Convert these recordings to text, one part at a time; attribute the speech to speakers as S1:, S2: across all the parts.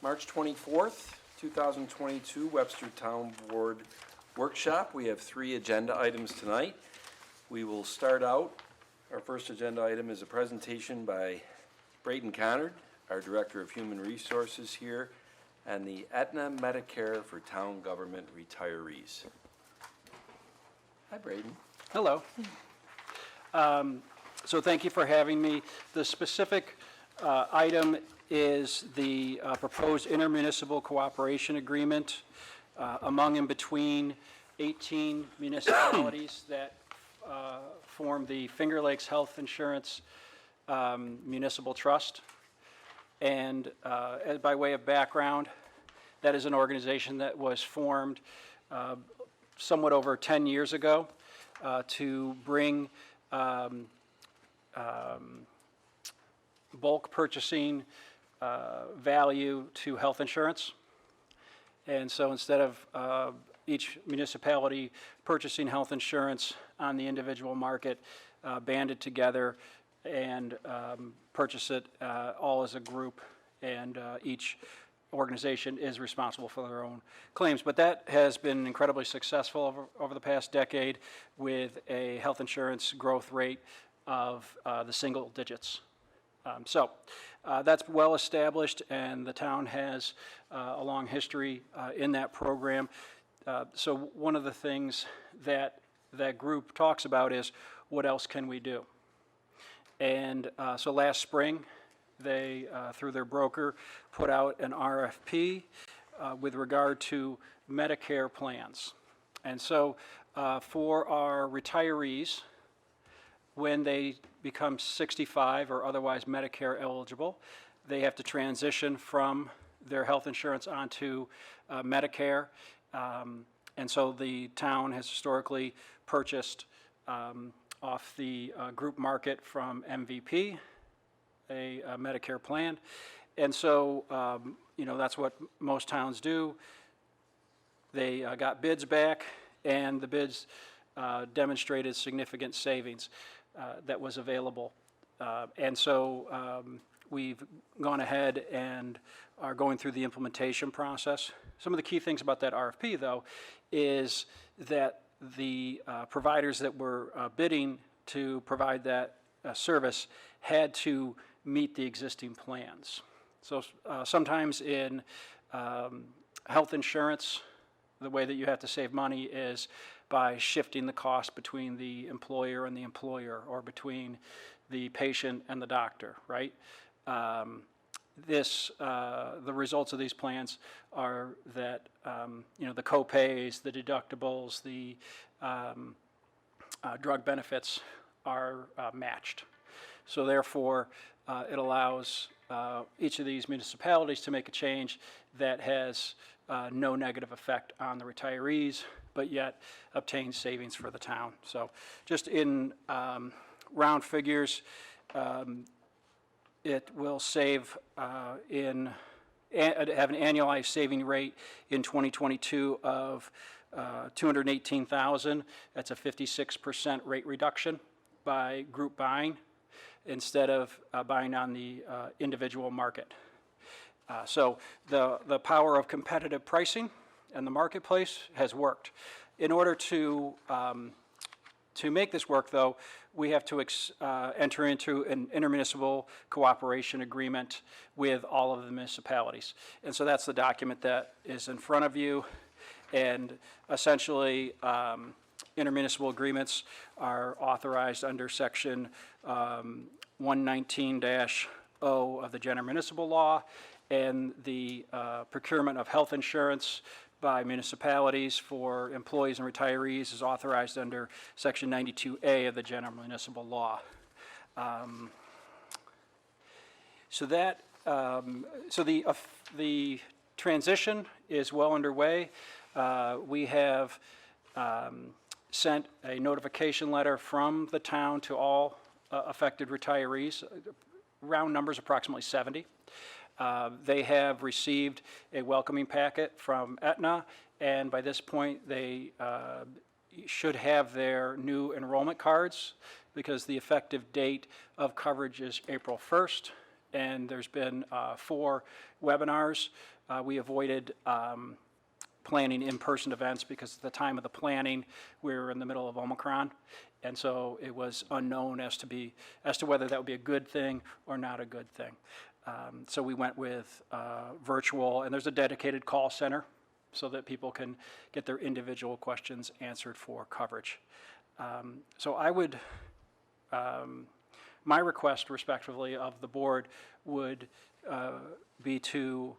S1: March 24th, 2022, Webster Town Board Workshop. We have 3 agenda items tonight. We will start out. Our first agenda item is a presentation by Braden Connard, our Director of Human Resources here, and the Aetna Medicare for Town Government Retirees. Hi, Braden.
S2: Hello. So thank you for having me. The specific item is the proposed intermunicipal cooperation agreement among and between 18 municipalities that form the Finger Lakes Health Insurance Municipal Trust. And by way of background, that is an organization that was formed somewhat over 10 years ago to bring bulk purchasing value to health insurance. And so instead of each municipality purchasing health insurance on the individual market, banded together and purchase it all as a group, and each organization is responsible for their own claims. But that has been incredibly successful over the past decade, with a health insurance growth rate of the single digits. So that's well established, and the town has a long history in that program. So one of the things that that group talks about is, what else can we do? And so last spring, they, through their broker, put out an RFP with regard to Medicare plans. And so for our retirees, when they become 65 or otherwise Medicare eligible, they have to transition from their health insurance onto Medicare. And so the town has historically purchased off the group market from MVP, a Medicare plan. And so, you know, that's what most towns do. They got bids back, and the bids demonstrated significant savings that was available. And so we've gone ahead and are going through the implementation process. Some of the key things about that RFP, though, is that the providers that were bidding to provide that service had to meet the existing plans. So sometimes in health insurance, the way that you have to save money is by shifting the cost between the employer and the employer, or between the patient and the doctor, right? The results of these plans are that, you know, the co-pays, the deductibles, the drug benefits are matched. So therefore, it allows each of these municipalities to make a change that has no negative effect on the retirees, but yet obtains savings for the town. So just in round figures, it will save have an annualized saving rate in 2022 of $218,000. That's a 56% rate reduction by group buying, instead of buying on the individual market. So the power of competitive pricing and the marketplace has worked. In order to make this work, though, we have to enter into an intermunicipal cooperation agreement with all of the municipalities. And so that's the document that is in front of you. And essentially, intermunicipal agreements are authorized under section 119-0 of the General Municipal Law, and the procurement of health insurance by municipalities for employees and retirees is authorized under section 92A of the General Municipal Law. So the transition is well underway. We have sent a notification letter from the town to all affected retirees, round numbers approximately 70. They have received a welcoming packet from Aetna, and by this point they should have their new enrollment cards, because the effective date of coverage is April 1st, and there's been 4 webinars. We avoided planning in-person events because at the time of the planning, we were in the middle of Omicron, and so it was unknown as to whether that would be a good thing or not a good thing. So we went with virtual, and there's a dedicated call center so that people can get their individual questions answered for coverage. So I would, my request respectively of the board would be to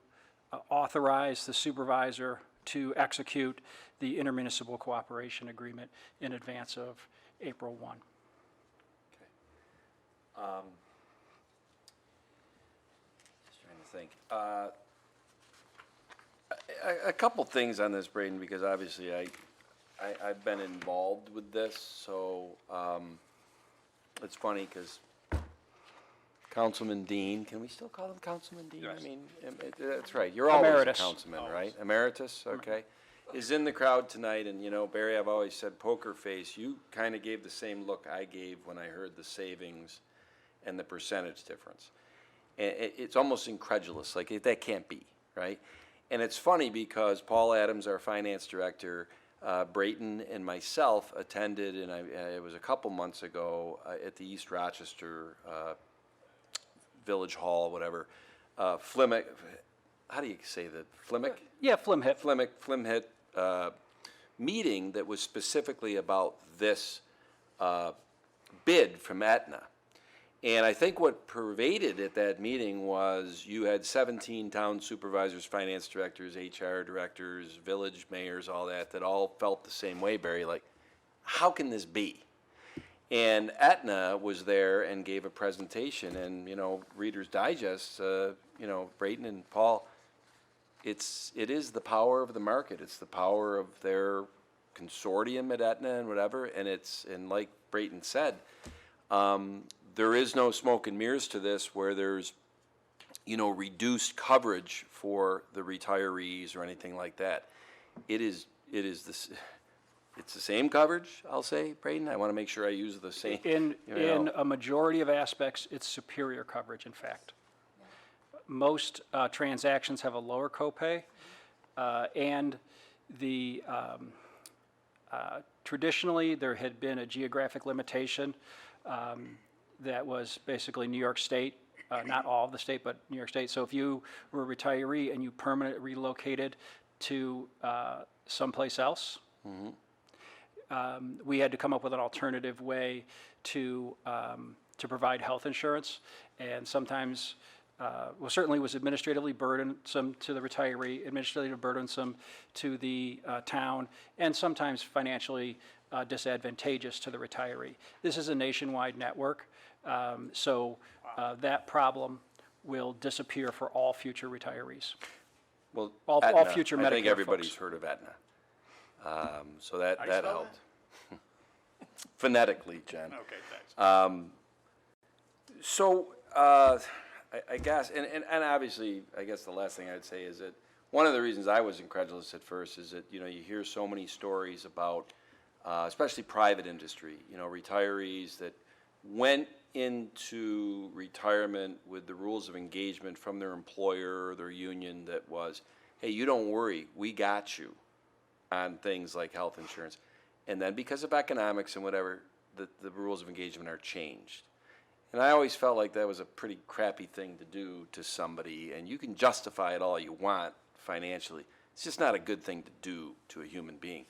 S2: authorize the supervisor to execute the intermunicipal cooperation agreement in advance of April 1.
S1: Just trying to think. A couple things on this, Braden, because obviously I've been involved with this, so it's funny because Councilman Dean, can we still call him Councilman Dean?
S3: Yes.
S1: I mean, that's right, you're always a
S2: Emeritus.
S1: councilman, right? Emeritus, okay. Is in the crowd tonight, and you know, Barry, I've always said poker face, you kind of gave the same look I gave when I heard the savings and the percentage difference. And it's almost incredulous, like that can't be, right? And it's funny because Paul Adams, our finance director, Brayton and myself attended, and it was a couple months ago at the East Rochester Village Hall, whatever, Flimmick, how do you say that, Flimmick?
S2: Yeah,
S1: Flimhit meeting that was specifically about this bid from Aetna. And I think what pervaded at that meeting was you had 17 town supervisors, finance directors, HR directors, village mayors, all that all felt the same way, Barry, like, how can this be? And Aetna was there and gave a presentation, and, you know, Reader's Digest, you know, Brayton and Paul, it is the power of the market. It's the power of their consortium at Aetna and whatever, and like Brayton said, there is no smoke and mirrors to this where there's, you know, reduced coverage for the retirees or anything like that. It's the same coverage, I'll say, Braden. I want to make sure I use the same.
S2: In a majority of aspects, it's superior coverage, in fact. Most transactions have a lower copay, and traditionally there had been a geographic limitation that was basically New York State, not all of the state, but New York State. So if you were a retiree and you permanently relocated to someplace else, we had to come up with an alternative way to provide health insurance, and sometimes, well, certainly was administratively burdensome to the retiree, administratively burdensome to the town, and sometimes financially disadvantageous to the retiree. This is a nationwide network, so that problem will disappear for all future retirees.
S1: Well,
S2: all
S1: Aetna,
S2: future
S1: I think
S2: Medicare
S1: everybody's
S2: folks.
S1: heard of Aetna. So that
S3: spell
S1: helped. Phonetically, Jen.
S3: Okay, thanks.
S1: So, I guess, and obviously, I guess the last thing I'd say is that one of the reasons I was incredulous at first is that, you know, you hear so many stories about, especially private industry, you know, retirees that went into retirement with the rules of engagement from their employer or their union that was, hey, you don't worry, we got you on things like health insurance. And then because of economics and whatever, the rules of engagement are changed. And I always felt like that was a pretty crappy thing to do to somebody, and you can justify it all you want financially. It's just not a good thing to do to a human being.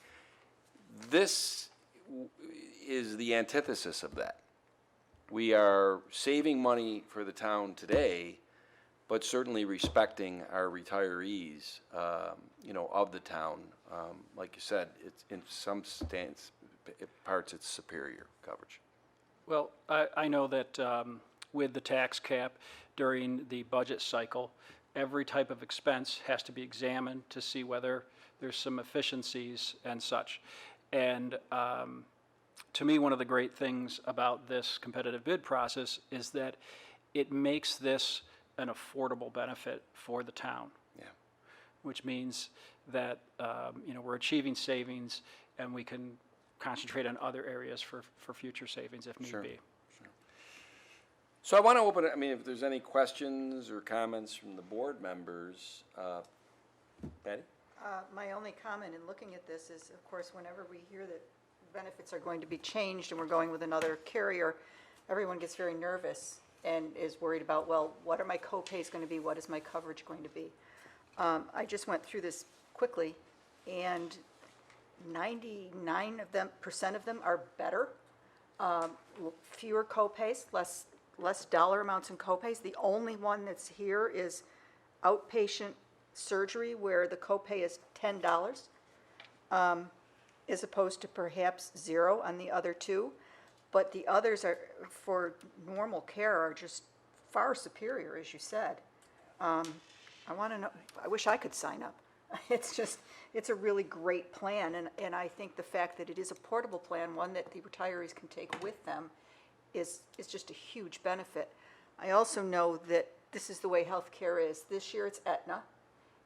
S1: This is the antithesis of that. We are saving money for the town today, but certainly respecting our retirees, you know, of the town. Like you said, it's in some parts it's superior coverage.
S2: Well, I know that with the tax cap during the budget cycle, every type of expense has to be examined to see whether there's some efficiencies and such. And to me, one of the great things about this competitive bid process is that it makes this an affordable benefit for the town.
S1: Yeah.
S2: Which means that you know, we're achieving savings, and we can concentrate on other areas for future savings if need
S1: Sure.
S2: be.
S1: So I want to open it, I mean, if there's any questions or comments from the board members, Patty?
S3: My only comment in looking at this is, of course, whenever we hear that benefits are going to be changed and we're going with another carrier, everyone gets very nervous and is worried about, well, what are my co-pays going to be? What is my coverage going to be? I just went through this quickly, and 99% of them are better. Fewer co-pays, less dollar amounts in co-pays. The only one that's here is outpatient surgery, where the copay is $10, as opposed to perhaps $0 on the other two. But the others are, for normal care, are just far superior, as you said. I want to know, I wish I could sign up. It's a really great plan, and I think the fact that it is a portable plan, one that the retirees can take with them, is just a huge benefit. I also know that this is the way healthcare is. This year it's Aetna,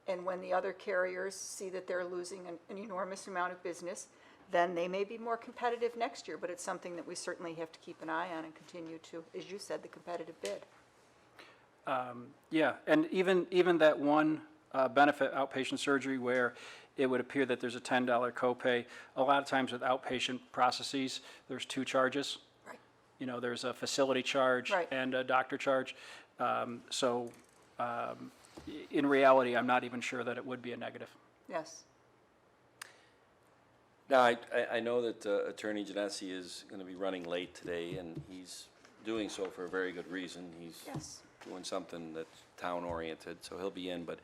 S3: and when the other carriers see that they're losing an enormous amount of business, then they may be more competitive next year, but it's something that we certainly have to keep an eye on and continue to, as you said, the competitive bid.
S2: Yeah, and even that one benefit, outpatient surgery, where it would appear that there's a $10 copay, a lot of times with outpatient processes, there's two charges.
S3: Right.
S2: You know, there's a facility charge
S3: Right.
S2: and a doctor charge. In reality, I'm not even sure that it would be a negative.
S3: Yes.
S1: Now, I know that Attorney Genesi is going to be running late today, and he's doing so for a very good reason. He's
S3: Yes.
S1: doing something that's town-oriented, so he'll be in. But,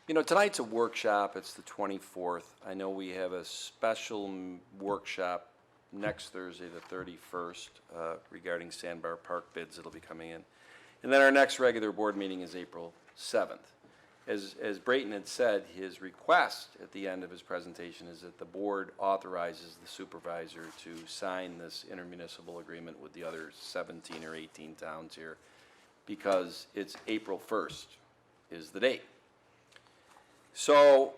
S1: you know, tonight's a workshop. It's the 24th. I know we have a special workshop next Thursday, the 31st, regarding Sandbar Park bids that'll be coming in. And then our next regular board meeting is April 7th. As Brayton had said, his request at the end of his presentation is that the board authorizes the supervisor to sign this intermunicipal agreement with the other 17 or 18 towns here, because it's April 1st is the date. So,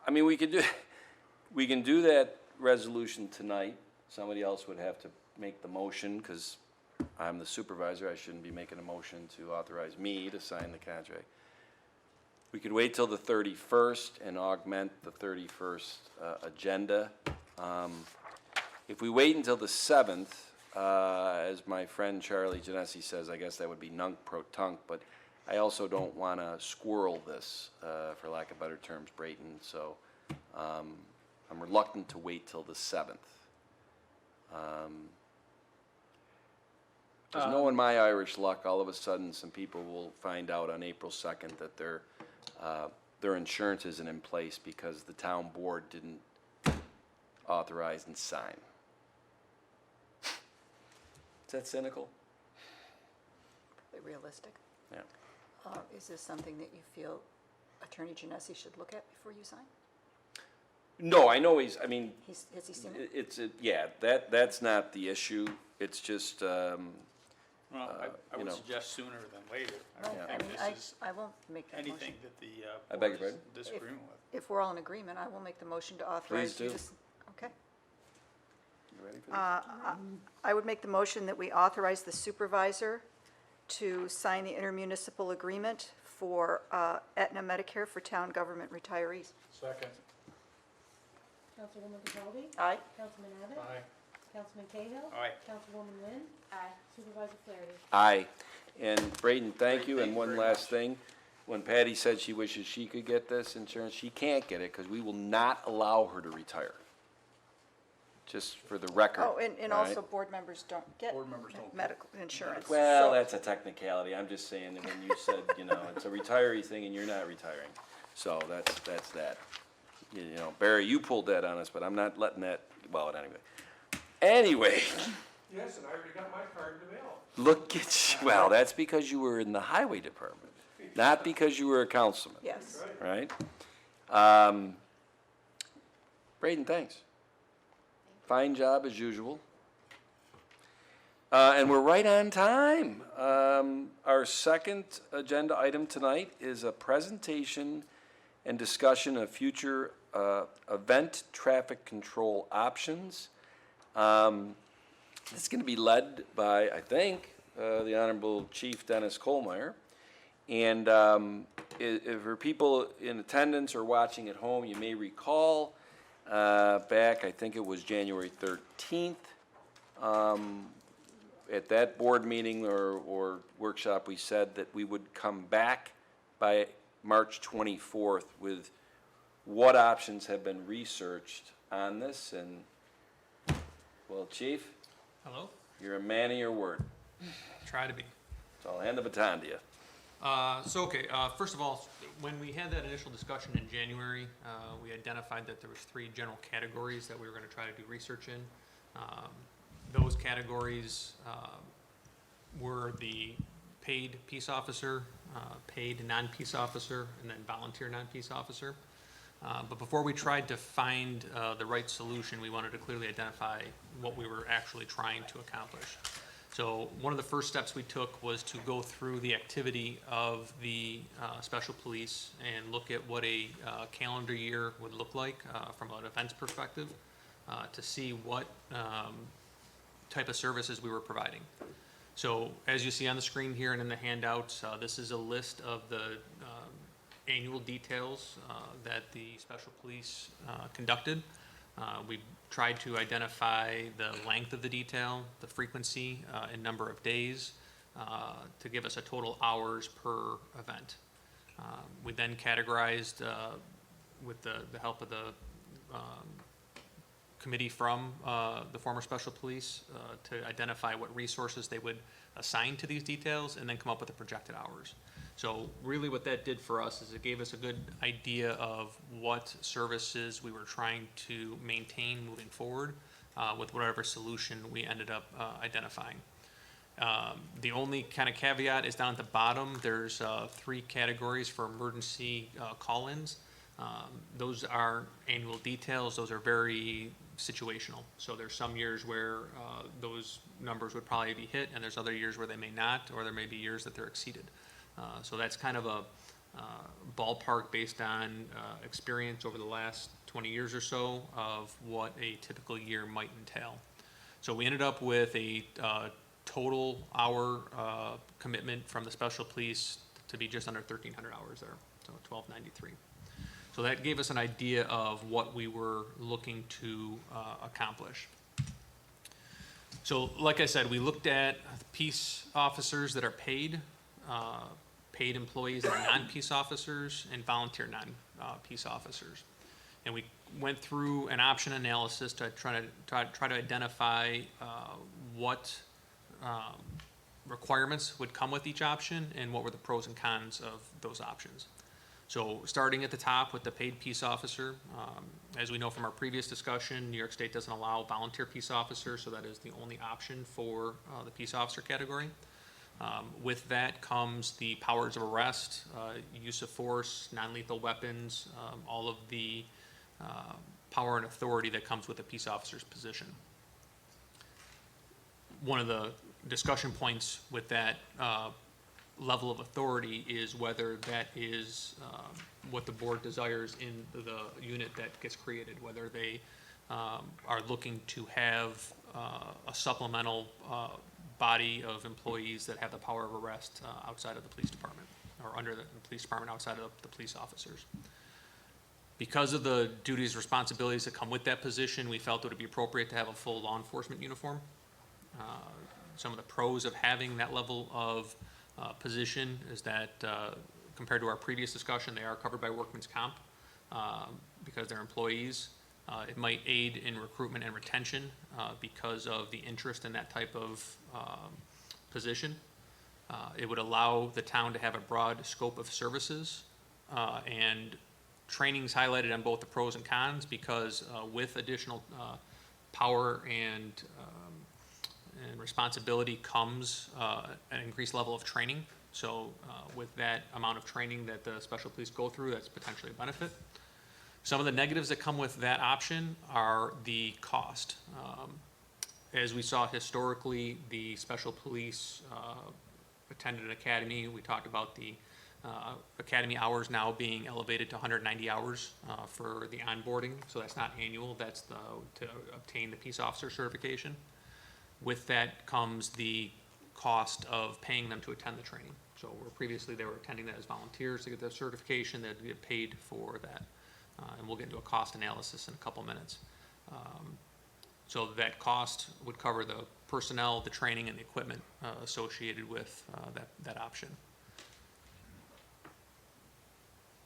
S1: I mean, we can do that resolution tonight. Somebody else would have to make the motion, because I'm the supervisor. I shouldn't be making a motion to authorize me to sign the contract. We could wait till the 31st and augment the 31st agenda. If we wait until the 7th, as my friend Charlie Genesi says, I guess that would be nunc pro tunc, but I also don't want to squirrel this, for lack of better terms, Brayton, so I'm reluctant to wait till the 7th. Because knowing my Irish luck, all of a sudden some people will find out on April 2nd that their insurance isn't in place because the town board didn't authorize and sign. Is that cynical?
S3: Completely realistic.
S1: Yeah.
S3: Is this something that you feel Attorney Genesi should look at before you sign?
S1: No, I know
S3: Has he seen it?
S1: yeah, that's not the issue. It's just,
S4: Well, I
S1: you
S4: would
S1: know.
S4: suggest sooner than later. I
S3: Right,
S4: don't
S3: I
S4: think
S3: mean,
S4: this is
S3: I won't make that motion.
S4: anything that the
S1: I beg
S4: board
S1: your
S4: is
S1: pardon?
S4: disagreeing with.
S3: If we're all in agreement, I will make the motion to authorize
S1: Please
S3: you
S1: do.
S3: to. Okay.
S1: you ready for this?
S3: I would make the motion that we authorize the supervisor to sign the intermunicipal agreement for Aetna Medicare for town government retirees.
S4: Second.
S5: Councilwoman Capaldi?
S3: Aye.
S5: Councilman Abbott?
S4: Aye.
S5: Councilman Cahill?
S4: Aye.
S5: Councilwoman Wynn? Aye. Supervisor Flaherty?
S1: Aye. And Braden, thank
S4: Great,
S1: you.
S4: thank
S1: And
S4: you
S1: one
S4: very
S1: last
S4: much.
S1: thing. When Patty said she wishes she could get this insurance, she can't get it because we will not allow her to retire. Just for the record.
S3: Oh, and
S1: all
S3: also
S1: right?
S3: board members don't get
S4: Board members don't.
S3: medical insurance.
S1: Well,
S3: So-
S1: that's a technicality. I'm just saying that when you said, you know, it's a retiree thing and you're not retiring. So that's that. You know, Barry, you pulled that on us, but I'm not letting that, well, anyway. Anyway,
S6: Yes, and I already got my card in the mail.
S1: look at you. Well, that's because you were in the highway department, not because you were a councilman.
S3: Yes.
S1: Right? Braden, thanks. Fine job as usual. And we're right on time. Our second agenda item tonight is a presentation and discussion of future event traffic control options. It's going to be led by, I think, the Honorable Chief Dennis Colmeyer. And for people in attendance or watching at home, you may recall back, I think it was January 13th, at that board meeting or workshop, we said that we would come back by March 24th with what options have been researched on this. And, well, Chief,
S7: Hello?
S1: you're a man of your word.
S7: Try to be.
S1: So I'll hand the baton to you.
S7: First of all, when we had that initial discussion in January, we identified that there was 3 general categories that we were going to try to do research in. Those categories were the paid peace officer, paid non-peace officer, and then volunteer non-peace officer. But before we tried to find the right solution, we wanted to clearly identify what we were actually trying to accomplish. So one of the first steps we took was to go through the activity of the special police and look at what a calendar year would look like from an events perspective to see what type of services we were providing. So as you see on the screen here and in the handouts, this is a list of the annual details that the special police conducted. We tried to identify the length of the detail, the frequency, and number of days to give us a total hours per event. We then categorized, with the help of the committee from the former special police to identify what resources they would assign to these details and then come up with the projected hours. So really what that did for us is it gave us a good idea of what services we were trying to maintain moving forward with whatever solution we ended up identifying. The only kind of caveat is down at the bottom. There's 3 categories for emergency call-ins. Those are annual details. Those are very situational. So there's some years where those numbers would probably be hit, and there's other years where they may not, or there may be years that they're exceeded. So that's kind of a ballpark based on experience over the last 20 years or so of what a typical year might entail. So we ended up with a total hour commitment from the special police to be just under 1,300 hours there, so 1,293. So that gave us an idea of what we were looking to accomplish. So like I said, we looked at peace officers that are paid, paid employees that are non-peace officers, and volunteer non-peace officers. And we went through an option analysis to try to identify what requirements would come with each option and what were the pros and cons of those options. So starting at the top with the paid peace officer, as we know from our previous discussion, New York State doesn't allow volunteer peace officers, so that is the only option for the peace officer category. With that comes the powers of arrest, use of force, non-lethal weapons, all of the power and authority that comes with a peace officer's position. One of the discussion points with that level of authority is whether that is what the board desires in the unit that gets created, whether they are looking to have a supplemental body of employees that have the power of arrest outside of the police department, or under the police department outside of the police officers. Because of the duties and responsibilities that come with that position, we felt it would be appropriate to have a full law enforcement uniform. Some of the pros of having that level of position is that compared to our previous discussion, they are covered by workman's comp because they're employees. It might aid in recruitment and retention because of the interest in that type of position. It would allow the town to have a broad scope of services and training's highlighted on both the pros and cons because with additional power and responsibility comes an increased level of training. So with that amount of training that the special police go through, that's potentially a benefit. Some of the negatives that come with that option are the cost. As we saw historically, the special police attended an academy. We talked about the academy hours now being elevated to 190 hours for the onboarding. So that's not annual, that's to obtain the peace officer certification. With that comes the cost of paying them to attend the training. So where previously they were attending that as volunteers to get their certification, they'd get paid for that. And we'll get into a cost analysis in a couple minutes. So that cost would cover the personnel, the training, and the equipment associated with that option.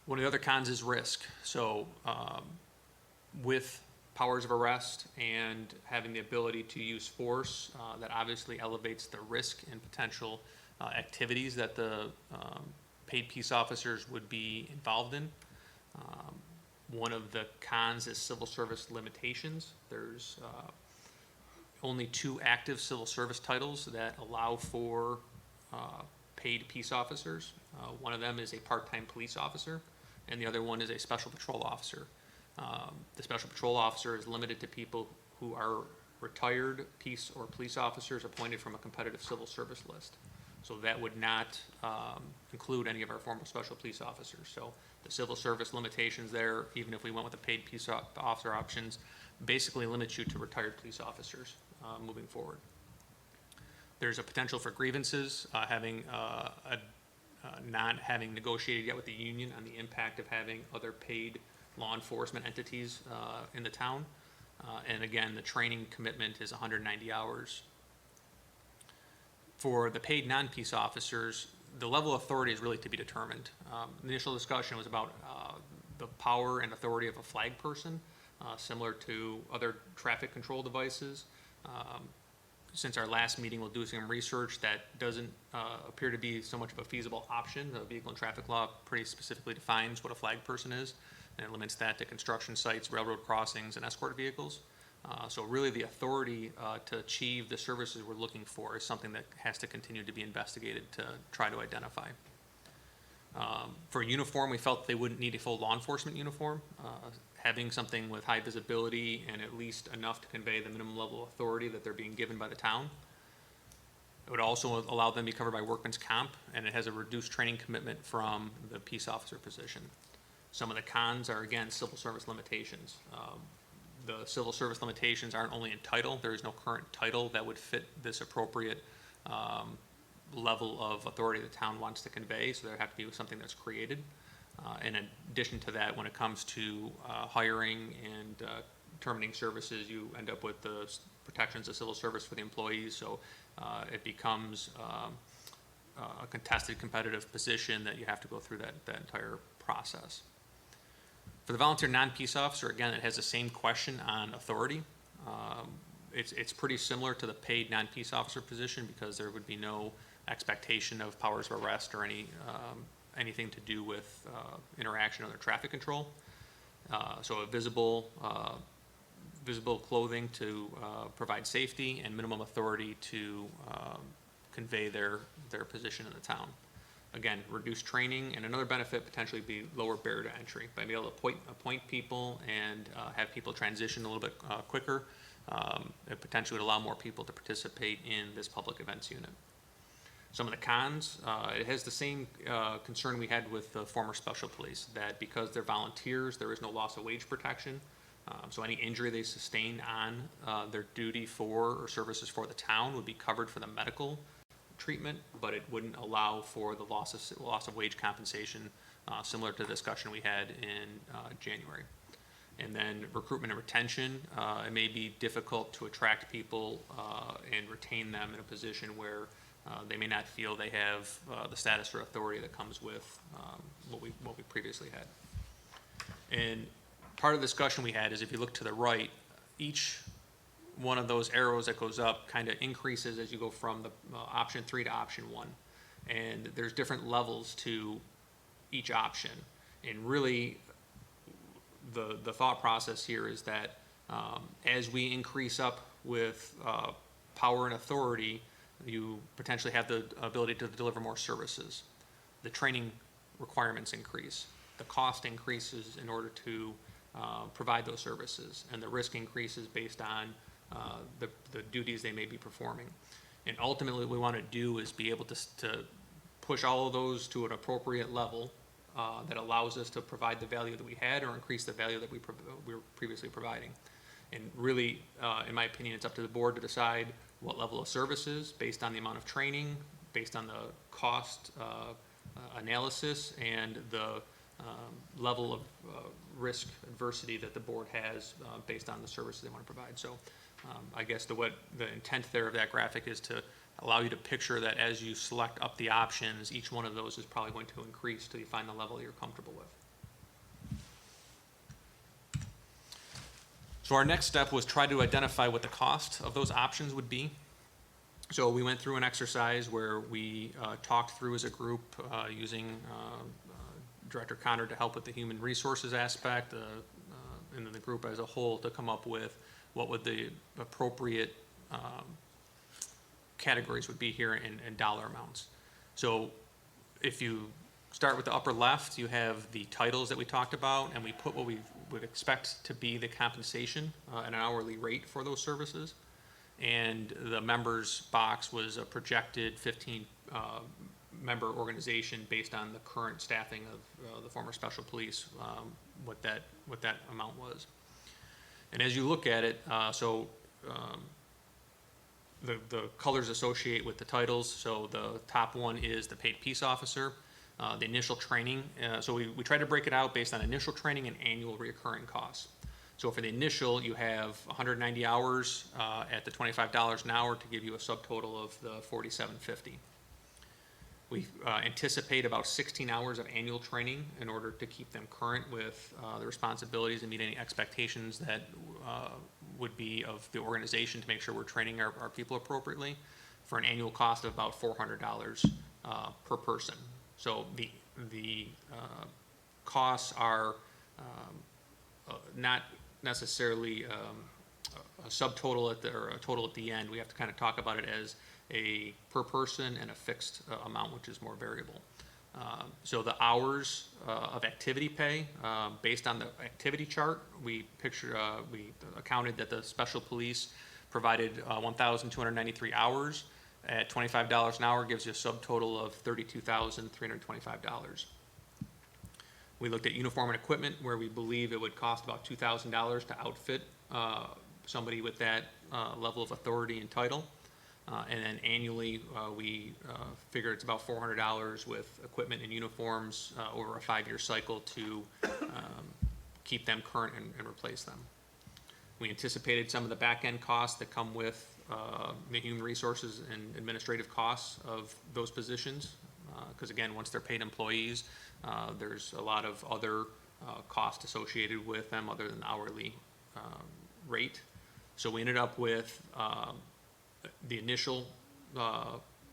S7: One of the other cons is risk. So with powers of arrest and having the ability to use force, that obviously elevates the risk and potential activities that the paid peace officers would be involved in. One of the cons is civil service limitations. There's only 2 active civil service titles that allow for paid peace officers. One of them is a part-time police officer, and the other one is a special patrol officer. The special patrol officer is limited to people who are retired peace or police officers appointed from a competitive civil service list. So that would not include any of our former special police officers. So the civil service limitations there, even if we went with the paid peace officer options, basically limits you to retired police officers moving forward. There's a potential for grievances, not having negotiated yet with the union on the impact of having other paid law enforcement entities in the town. And again, the training commitment is 190 hours. For the paid non-peace officers, the level of authority is really to be determined. The initial discussion was about the power and authority of a flag person, similar to other traffic control devices. Since our last meeting, we'll do some research that doesn't appear to be so much of a feasible option. The vehicle and traffic law pretty specifically defines what a flag person is, and it limits that to construction sites, railroad crossings, and escort vehicles. So really the authority to achieve the services we're looking for is something that has to continue to be investigated to try to identify. For uniform, we felt they wouldn't need a full law enforcement uniform. Having something with high visibility and at least enough to convey the minimum level of authority that they're being given by the town. It would also allow them to be covered by workman's comp, and it has a reduced training commitment from the peace officer position. Some of the cons are, again, civil service limitations. The civil service limitations aren't only in title. There is no current title that would fit this appropriate level of authority the town wants to convey, so there have to be something that's created. In addition to that, when it comes to hiring and terminating services, you end up with the protections of civil service for the employees, so it becomes a contested competitive position that you have to go through that entire process. For the volunteer non-peace officer, again, it has the same question on authority. It's pretty similar to the paid non-peace officer position because there would be no expectation of powers of arrest or anything to do with interaction or traffic control. So a visible clothing to provide safety and minimum authority to convey their position in the town. Again, reduced training, and another benefit potentially be lower barrier to entry. By being able to appoint people and have people transition a little bit quicker, it potentially would allow more people to participate in this public events unit. Some of the cons, it has the same concern we had with the former special police, that because they're volunteers, there is no loss of wage protection. So any injury they sustain on their duty for or services for the town would be covered for the medical treatment, but it wouldn't allow for the loss of wage compensation, similar to the discussion we had in January. And then recruitment and retention, it may be difficult to attract people and retain them in a position where they may not feel they have the status or authority that comes with what we previously had. And part of the discussion we had is if you look to the right, each one of those arrows that goes up kind of increases as you go from the option 3 to option 1. And there's different levels to each option. And really, the thought process here is that as we increase up with power and authority, you potentially have the ability to deliver more services. The training requirements increase. The cost increases in order to provide those services, and the risk increases based on the duties they may be performing. And ultimately, what we want to do is be able to push all of those to an appropriate level that allows us to provide the value that we had or increase the value that we were previously providing. And really, in my opinion, it's up to the board to decide what level of services, based on the amount of training, based on the cost analysis, and the level of risk adversity that the board has based on the services they want to provide. So I guess the intent there of that graphic is to allow you to picture that as you select up the options, each one of those is probably going to increase till you find the level you're comfortable with. So our next step was try to identify what the cost of those options would be. So we went through an exercise where we talked through as a group using Director Connor to help with the human resources aspect, and then the group as a whole to come up with what would the appropriate categories would be here in dollar amounts. So if you start with the upper left, you have the titles that we talked about, and we put what we would expect to be the compensation at an hourly rate for those services. And the members box was a projected 15 member organization based on the current staffing of the former special police, what that amount was. And as you look at it, the colors associate with the titles. So the top one is the paid peace officer, the initial training. So we try to break it out based on initial training and annual recurring costs. So for the initial, you have 190 hours at the $25 an hour to give you a subtotal of the $47.50. We anticipate about 16 hours of annual training in order to keep them current with the responsibilities and meet any expectations that would be of the organization to make sure we're training our people appropriately, for an annual cost of about $400 per person. So the costs are not necessarily a subtotal or a total at the end. We have to kind of talk about it as a per person and a fixed amount, which is more variable. So the hours of activity pay, based on the activity chart, we accounted that the special police provided 1,293 hours at $25 an hour, gives you a subtotal of $32,325. We looked at uniform and equipment, where we believe it would cost about $2,000 to outfit somebody with that level of authority and title. And then annually, we figure it's about $400 with equipment and uniforms over a 5-year cycle to keep them current and replace them. We anticipated some of the back-end costs that come with the human resources and administrative costs of those positions, because again, once they're paid employees, there's a lot of other costs associated with them other than the hourly rate. So we ended up with the initial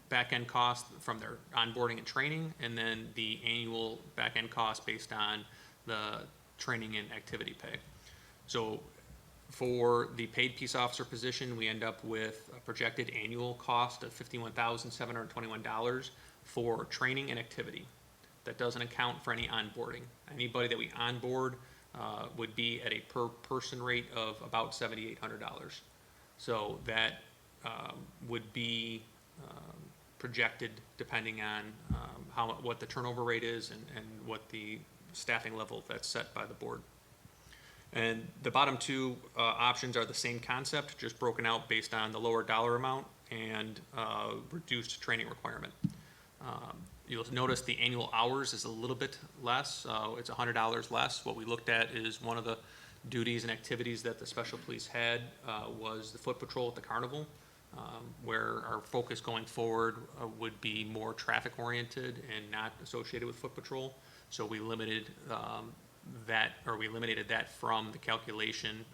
S7: back-end cost from their onboarding and training, and then the annual back-end cost based on the training and activity pay. So for the paid peace officer position, we end up with a projected annual cost of $51,721 for training and activity. That doesn't account for any onboarding. Anybody that we onboard would be at a per person rate of about $7,800. So that would be projected depending on what the turnover rate is and what the staffing level that's set by the board. And the bottom two options are the same concept, just broken out based on the lower dollar amount and reduced training requirement. You'll notice the annual hours is a little bit less. It's $100 less. What we looked at is one of the duties and activities that the special police had was the foot patrol at the carnival, where our focus going forward would be more traffic oriented and not associated with foot patrol. So we limited we eliminated that from the calculation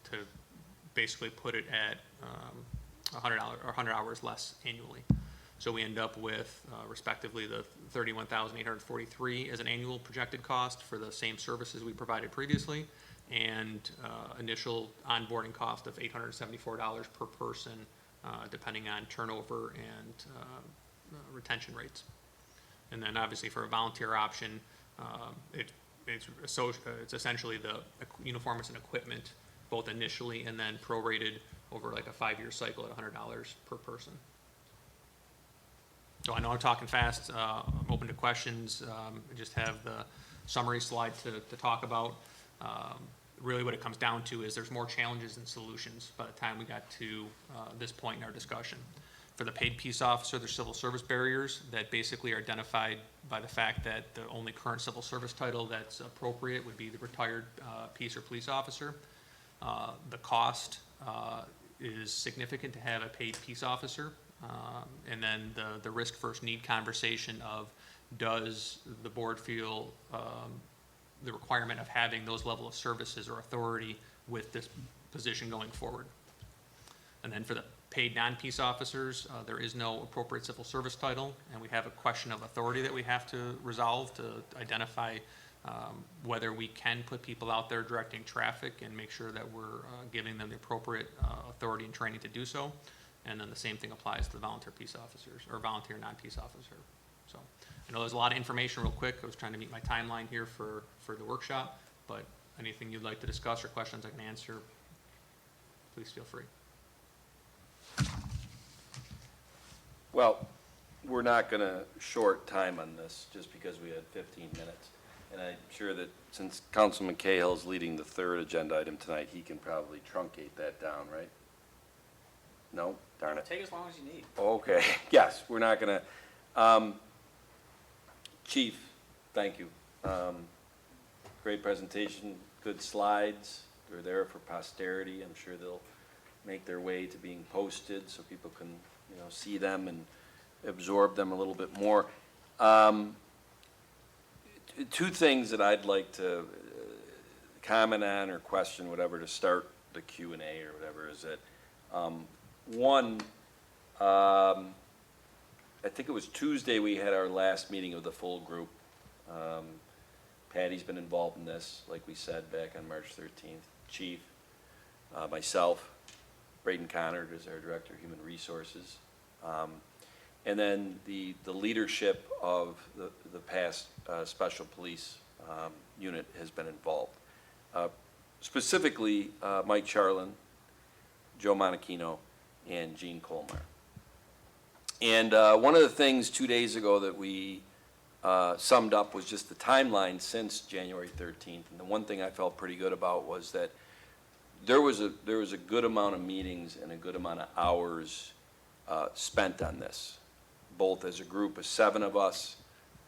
S7: to basically put it at $100 or 100 hours less annually. So we end up with respectively the $31,843 as an annual projected cost for the same services we provided previously, and initial onboarding cost of $874 per person, depending on turnover and retention rates. And then obviously for a volunteer option, it's essentially the uniforms and equipment, both initially and then prorated over like a 5-year cycle at $100 per person. So I know I'm talking fast. I'm open to questions. I just have the summary slide to talk about. really what it comes down to is there's more challenges than solutions by the time we got to this point in our discussion. For the paid peace officer, there's civil service barriers that basically are identified by the fact that the only current civil service title that's appropriate would be the retired peace or police officer. The cost is significant to have a paid peace officer. And then the risk versus need conversation of, does the board feel the requirement of having those level of services or authority with this position going forward? And then for the paid non-peace officers, there is no appropriate civil service title, and we have a question of authority that we have to resolve to identify whether we can put people out there directing traffic and make sure that we're giving them the appropriate authority and training to do so. And then the same thing applies to the volunteer peace officers, or volunteer non-peace officer. So I know there's a lot of information real quick. I was trying to meet my timeline here for the workshop, but anything you'd like to discuss or questions I can answer, please feel free.
S1: Well, we're not going to short time on this just because we had 15 minutes. And I'm sure that since Councilman Cahill is leading the third agenda item tonight, he can probably truncate that down, right? No? Darn it.
S4: Take as long as you need.
S1: Okay, yes, we're not going to. Chief, thank you. Great presentation, good slides. They're there for posterity. I'm sure they'll make their way to being posted so people can, see them and absorb them a little bit more. Two things that I'd like to comment on or question, whatever, to start the Q&A or whatever, is that one, I think it was Tuesday we had our last meeting of the full group. Patty's been involved in this, like we said, back on March 13th. Chief, myself, Braden Connard is our Director of Human Resources. And then the leadership of the past Special Police unit has been involved. Specifically, Mike Charlin, Joe Monachino, and Gene Colmar. And one of the things 2 days ago that we summed up was just the timeline since January 13th. And the one thing I felt pretty good about was that there was a good amount of meetings and a good amount of hours spent on this, both as a group of 7 of us.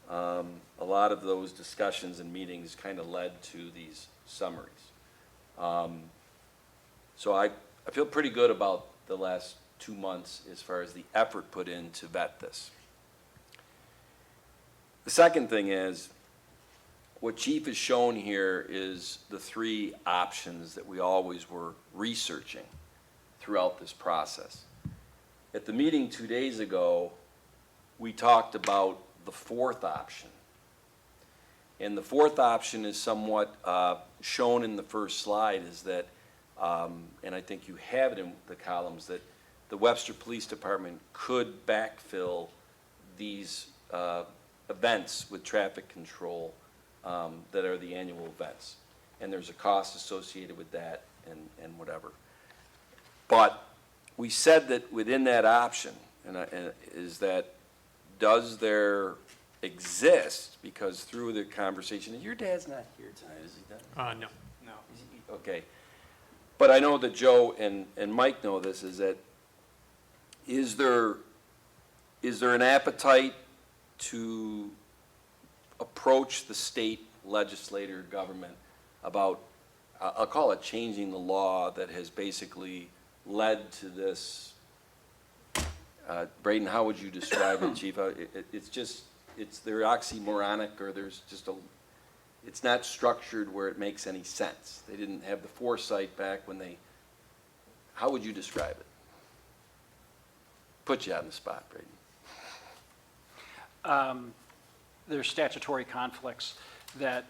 S1: A lot of those discussions and meetings kind of led to these summaries. So I feel pretty good about the last 2 months as far as the effort put in to vet this. The second thing is, what Chief has shown here is the 3 options that we always were researching throughout this process. At the meeting 2 days ago, we talked about the 4th option. And the 4th option is somewhat shown in the first slide, is that, and I think you have it in the columns, that the Webster Police Department could backfill these events with traffic control that are the annual events. And there's a cost associated with that and whatever. But we said that within that option, is that, does there exist, because through the conversation, and your dad's not here tonight, is he, Dad?
S7: No.
S4: No.
S1: Okay. But I know that Joe and Mike know this, is that, is there an appetite to approach the state legislator government about, I'll call it changing the law that has basically led to this? Braden, how would you describe it, Chief? They're oxymoronic, or it's not structured where it makes any sense. They didn't have the foresight back when how would you describe it? Put you on the spot, Braden.
S2: There's statutory conflicts that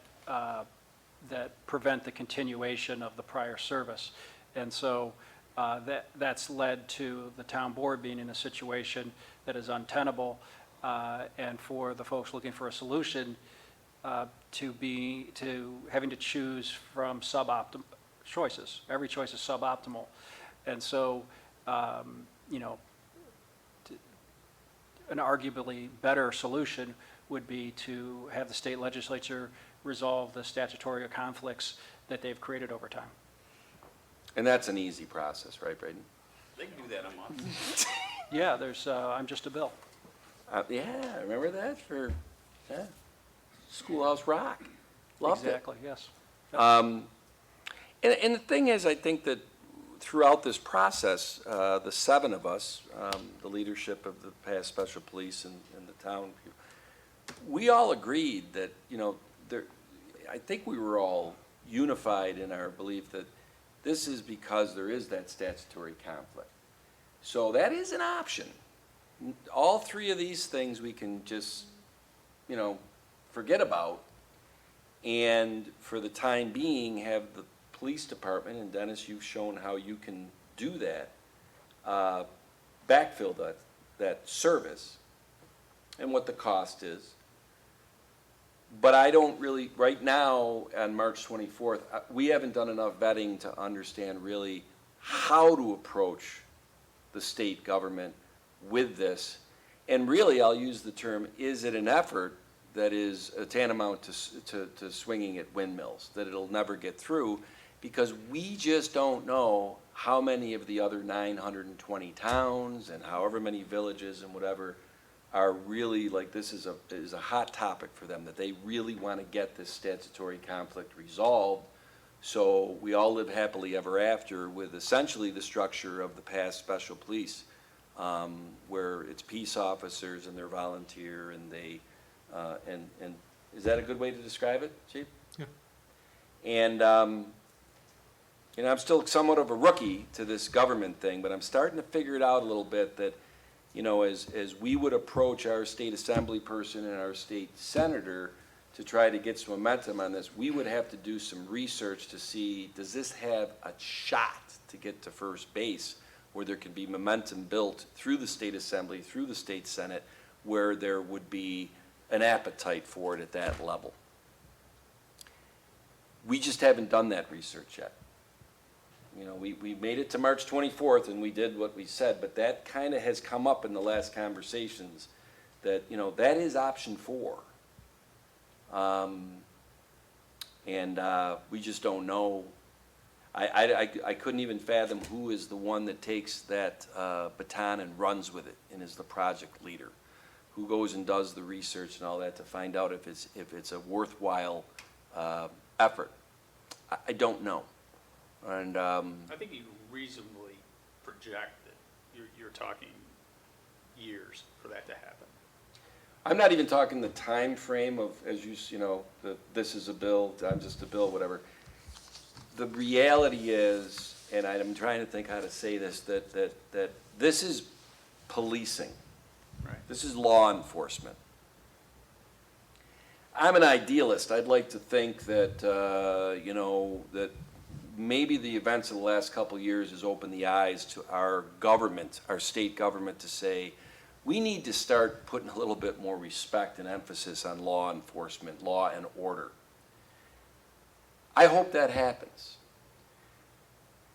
S2: prevent the continuation of the prior service. And so that's led to the town board being in a situation that is untenable, and for the folks looking for a solution to having to choose from suboptimal choices. Every choice is suboptimal. And so, an arguably better solution would be to have the state legislature resolve the statutory conflicts that they've created over time.
S1: And that's an easy process, right, Braden?
S4: They can do that in a month.
S2: Yeah, there's, I'm just a bill.
S1: Yeah, remember that for, yeah, Schoolhouse Rock? Loved it.
S2: Exactly, yes.
S1: And the thing is, I think that throughout this process, the seven of us, the leadership of the past special police and the town, we all agreed that, you know, I think we were all unified in our belief that this is because there is that statutory conflict. So that is an option. All three of these things we can just, you know, forget about, and for the time being, have the police department, and Dennis, you've shown how you can do that, backfill that service and what the cost is. But I don't really, right now, on March 24th, we haven't done enough vetting to understand really how to approach the state government with this. And really, I'll use the term, is it an effort that is tantamount to swinging at windmills, that it'll never get through? Because we just don't know how many of the other 920 towns and however many villages and whatever are really, like, this is a hot topic for them, that they really want to get this statutory conflict resolved, so we all live happily ever after with essentially the structure of the past special police, where it's peace officers and they're volunteer and they, and is that a good way to describe it, Chief?
S7: Yeah.
S1: And, you know, I'm still somewhat of a rookie to this government thing, but I'm starting to figure it out a little bit that, you know, as we would approach our state assembly person and our state senator to try to get some momentum on this, we would have to do some research to see, does this have a shot to get to first base, where there can be momentum built through the state assembly, through the state senate, where there would be an appetite for it at that level. We just haven't done that research yet. You know, we made it to March 24th and we did what we said, but that kind of has come up in the last conversations that, you know, that is option 4. We just don't know. I couldn't even fathom who is the one that takes that baton and runs with it and is the project leader, who goes and does the research and all that to find out if it's a worthwhile effort. I don't know. And
S4: I think you reasonably project that you're talking years for that to happen.
S1: I'm not even talking the time frame of, as you know, this is a bill, I'm just a bill, whatever. The reality is, and I'm trying to think how to say this, that this is policing.
S4: Right.
S1: This is law enforcement. I'm an idealist. I'd like to think that, you know, that maybe the events of the last couple of years has opened the eyes to our government, our state government, to say, we need to start putting a little bit more respect and emphasis on law enforcement, law and order. I hope that happens.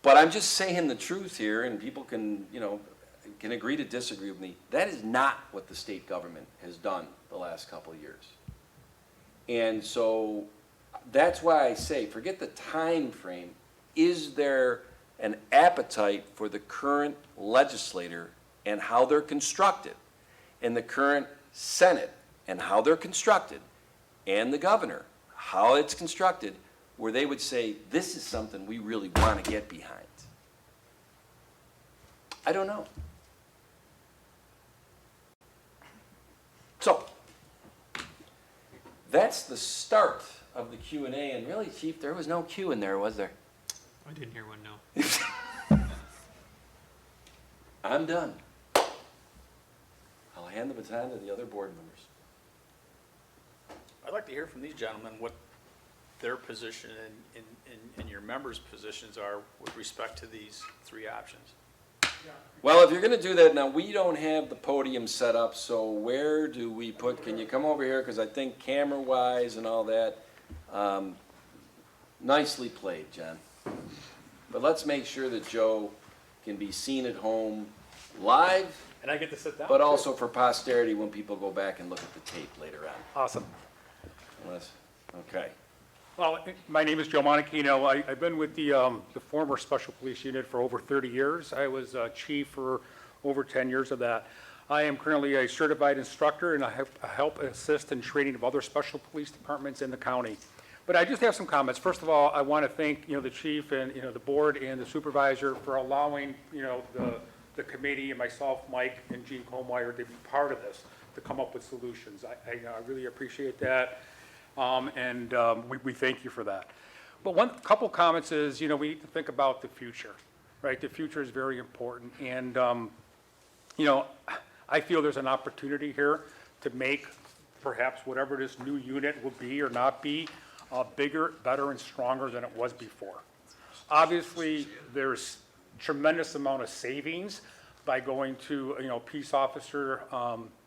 S1: But I'm just saying the truth here, and people can, you know, can agree to disagree with me. That is not what the state government has done the last couple of years. And so that's why I say, forget the time frame. Is there an appetite for the current legislator and how they're constructed, and the current Senate and how they're constructed, and the governor, how it's constructed, where they would say, this is something we really want to get behind? I don't know. So, that's the start of the Q&A, and really, Chief, there was no Q in there, was there?
S7: I didn't hear one, no.
S1: I'm done. I'll hand the baton to the other board members.
S4: I'd like to hear from these gentlemen what their position and your members' positions are with respect to these three options.
S1: Well, if you're gonna do that, now, we don't have the podium set up, so where do we put, can you come over here, because I think camera-wise and all that, nicely played, John. But let's make sure that Joe can be seen at home live,
S4: And I get to sit down?
S1: but also for posterity when people go back and look at the tape later on.
S4: Awesome.
S1: Unless, okay.
S8: Well, my name is Joe Monachino. I've been with the former Special Police Unit for over 30 years. I was chief for over 10 years of that. I am currently a certified instructor, and I help assist in training of other special police departments in the county. But I just have some comments. First of all, I want to thank, the chief and, the board and the supervisor for allowing, the committee and myself, Mike and Gene Colmeyer, to be part of this, to come up with solutions. I really appreciate that. We thank you for that. But one couple comments is, we need to think about the future, right? The future is very important. And, I feel there's an opportunity here to make perhaps whatever this new unit will be or not be, bigger, better, and stronger than it was before. Obviously, there's tremendous amount of savings by going to, peace officer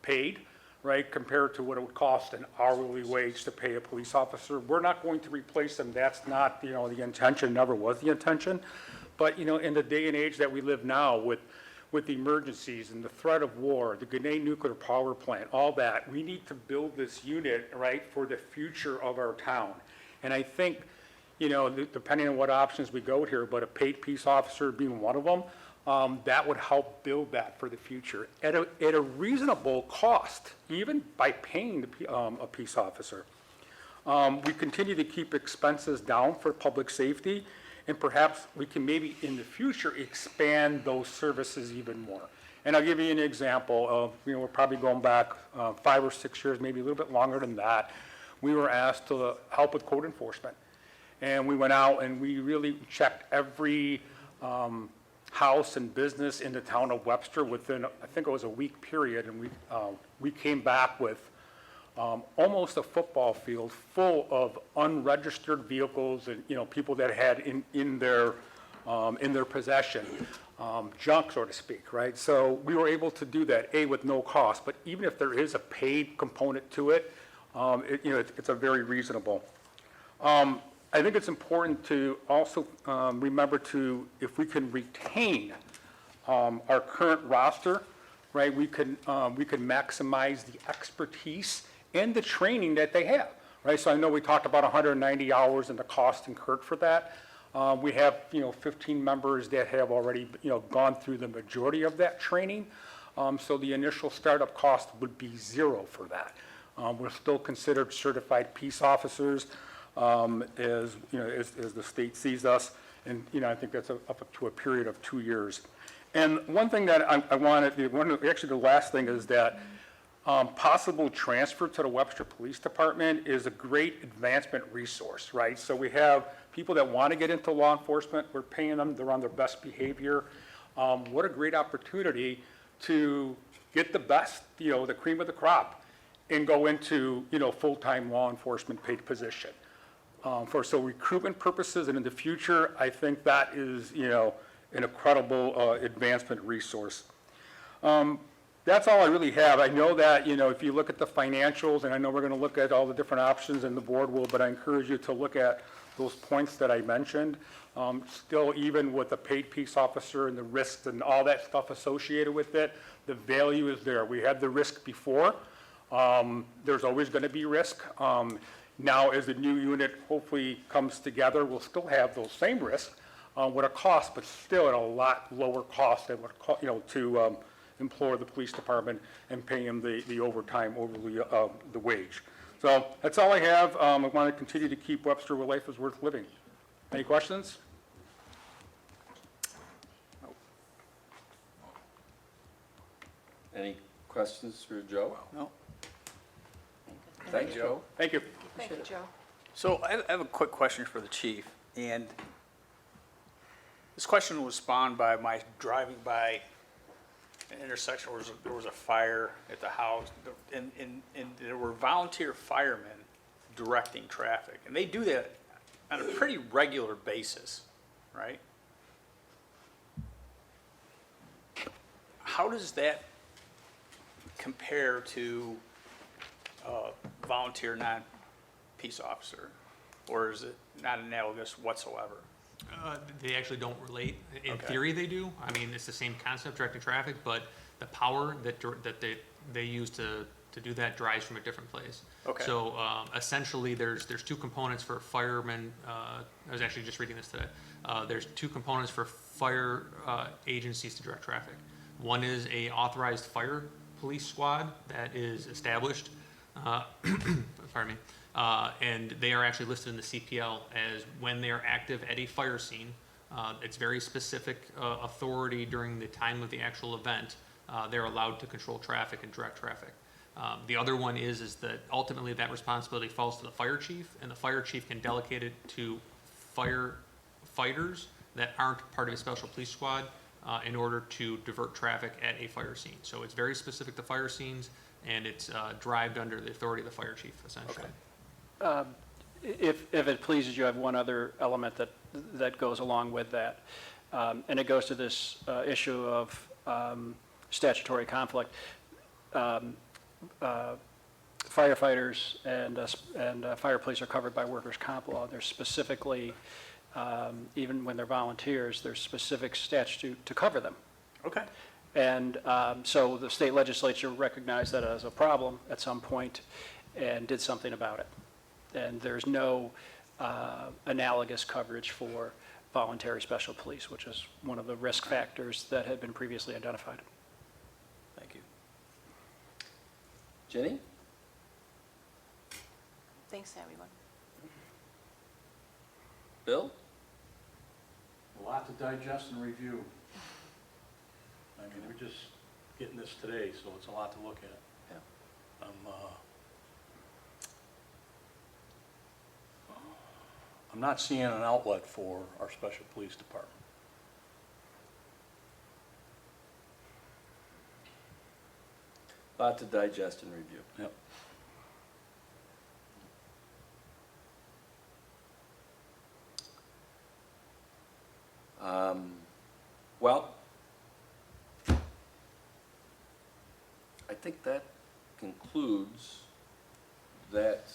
S8: paid, right, compared to what it would cost an hourly wage to pay a police officer. We're not going to replace them. That's not, the intention, never was the intention. But, in the day and age that we live now with the emergencies and the threat of war, the Ginna nuclear power plant, all that, we need to build this unit, right, for the future of our town. And I think, depending on what options we go here, but a paid peace officer being one of them, that would help build that for the future at a reasonable cost, even by paying a peace officer. We continue to keep expenses down for public safety, and perhaps we can maybe in the future expand those services even more. And I'll give you an example of, we're probably going back 5 or 6 years, maybe a little bit longer than that. We were asked to help with code enforcement. And we went out and we really checked every house and business in the town of Webster within, I think it was a week period, and we came back with almost a football field full of unregistered vehicles and, people that had in their possession, junk, so to speak, right? So we were able to do that, with no cost, but even if there is a paid component to it, it's a very reasonable. I think it's important to also remember to, if we can retain our current roster, right, we can maximize the expertise and the training that they have, right? So I know we talked about 190 hours and the cost incurred for that. We have, 15 members that have already, gone through the majority of that training. So the initial startup cost would be zero for that. We're still considered certified peace officers, as the state sees us. And, I think that's up to a period of 2 years. And one thing that I wanted, actually the last thing is that possible transfer to the Webster Police Department is a great advancement resource, right? So we have people that want to get into law enforcement. We're paying them. They're on their best behavior. What a great opportunity to get the best, the cream of the crop and go into, full-time law enforcement paid position. For recruitment purposes and in the future, I think that is, an incredible advancement resource. That's all I really have. I know that, if you look at the financials, and I know we're going to look at all the different options and the board will, but I encourage you to look at those points that I mentioned. Still, even with the paid peace officer and the risks and all that stuff associated with it, the value is there. We had the risk before. There's always going to be risk. Now, as the new unit hopefully comes together, we'll still have those same risks with a cost, but still at a lot lower cost than what, to employ the police department and pay them the overtime over the wage. So that's all I have. I want to continue to keep Webster where life is worth living. Any questions?
S1: Any questions for Joe?
S4: No.
S1: Thanks, Joe.
S8: Thank you.
S3: Thank you, Joe.
S4: So I have a quick question for the chief, and this question was spawned by my driving by an intersection where there was a fire at the house, and there were volunteer firemen directing traffic, and they do that on a pretty regular basis, right? How does that compare to volunteer non-peace officer, or is it not analogous whatsoever?
S7: They actually don't relate. In
S4: Okay.
S7: theory, they do. I mean, it's the same concept, directed traffic, but the power that they use to do that drives from a different place.
S4: Okay.
S7: So essentially, there's two components for firemen. I was actually just reading this today. There's two components for fire agencies to direct traffic. One is a authorized fire police squad that is established. Pardon me. And they are actually listed in the CPL as when they are active at a fire scene. It's very specific authority during the time of the actual event. They're allowed to control traffic and direct traffic. The other one is that ultimately that responsibility falls to the fire chief, and the fire chief can delegate it to firefighters that aren't part of a special police squad in order to divert traffic at a fire scene. So it's very specific to fire scenes, and it's derived under the authority of the fire chief, essentially.
S2: If it pleases you, I have one other element that goes along with that. And it goes to this issue of statutory conflict. Firefighters and fire police are covered by workers' comp law. They're specifically, even when they're volunteers, there's specific statute to cover them.
S4: Okay.
S2: And so the state legislature recognized that as a problem at some point and did something about it. And there's no analogous coverage for voluntary special police, which is one of the risk factors that had been previously identified.
S4: Thank you.
S1: Jenny?
S9: Thanks, everyone.
S1: Bill?
S10: A lot to digest and review. I mean, we're just getting this today, so it's a lot to look at.
S1: Yeah.
S10: I'm not seeing an outlet for our special police department.
S1: Lot to digest and review.
S10: Yep.
S1: Well, I think that concludes that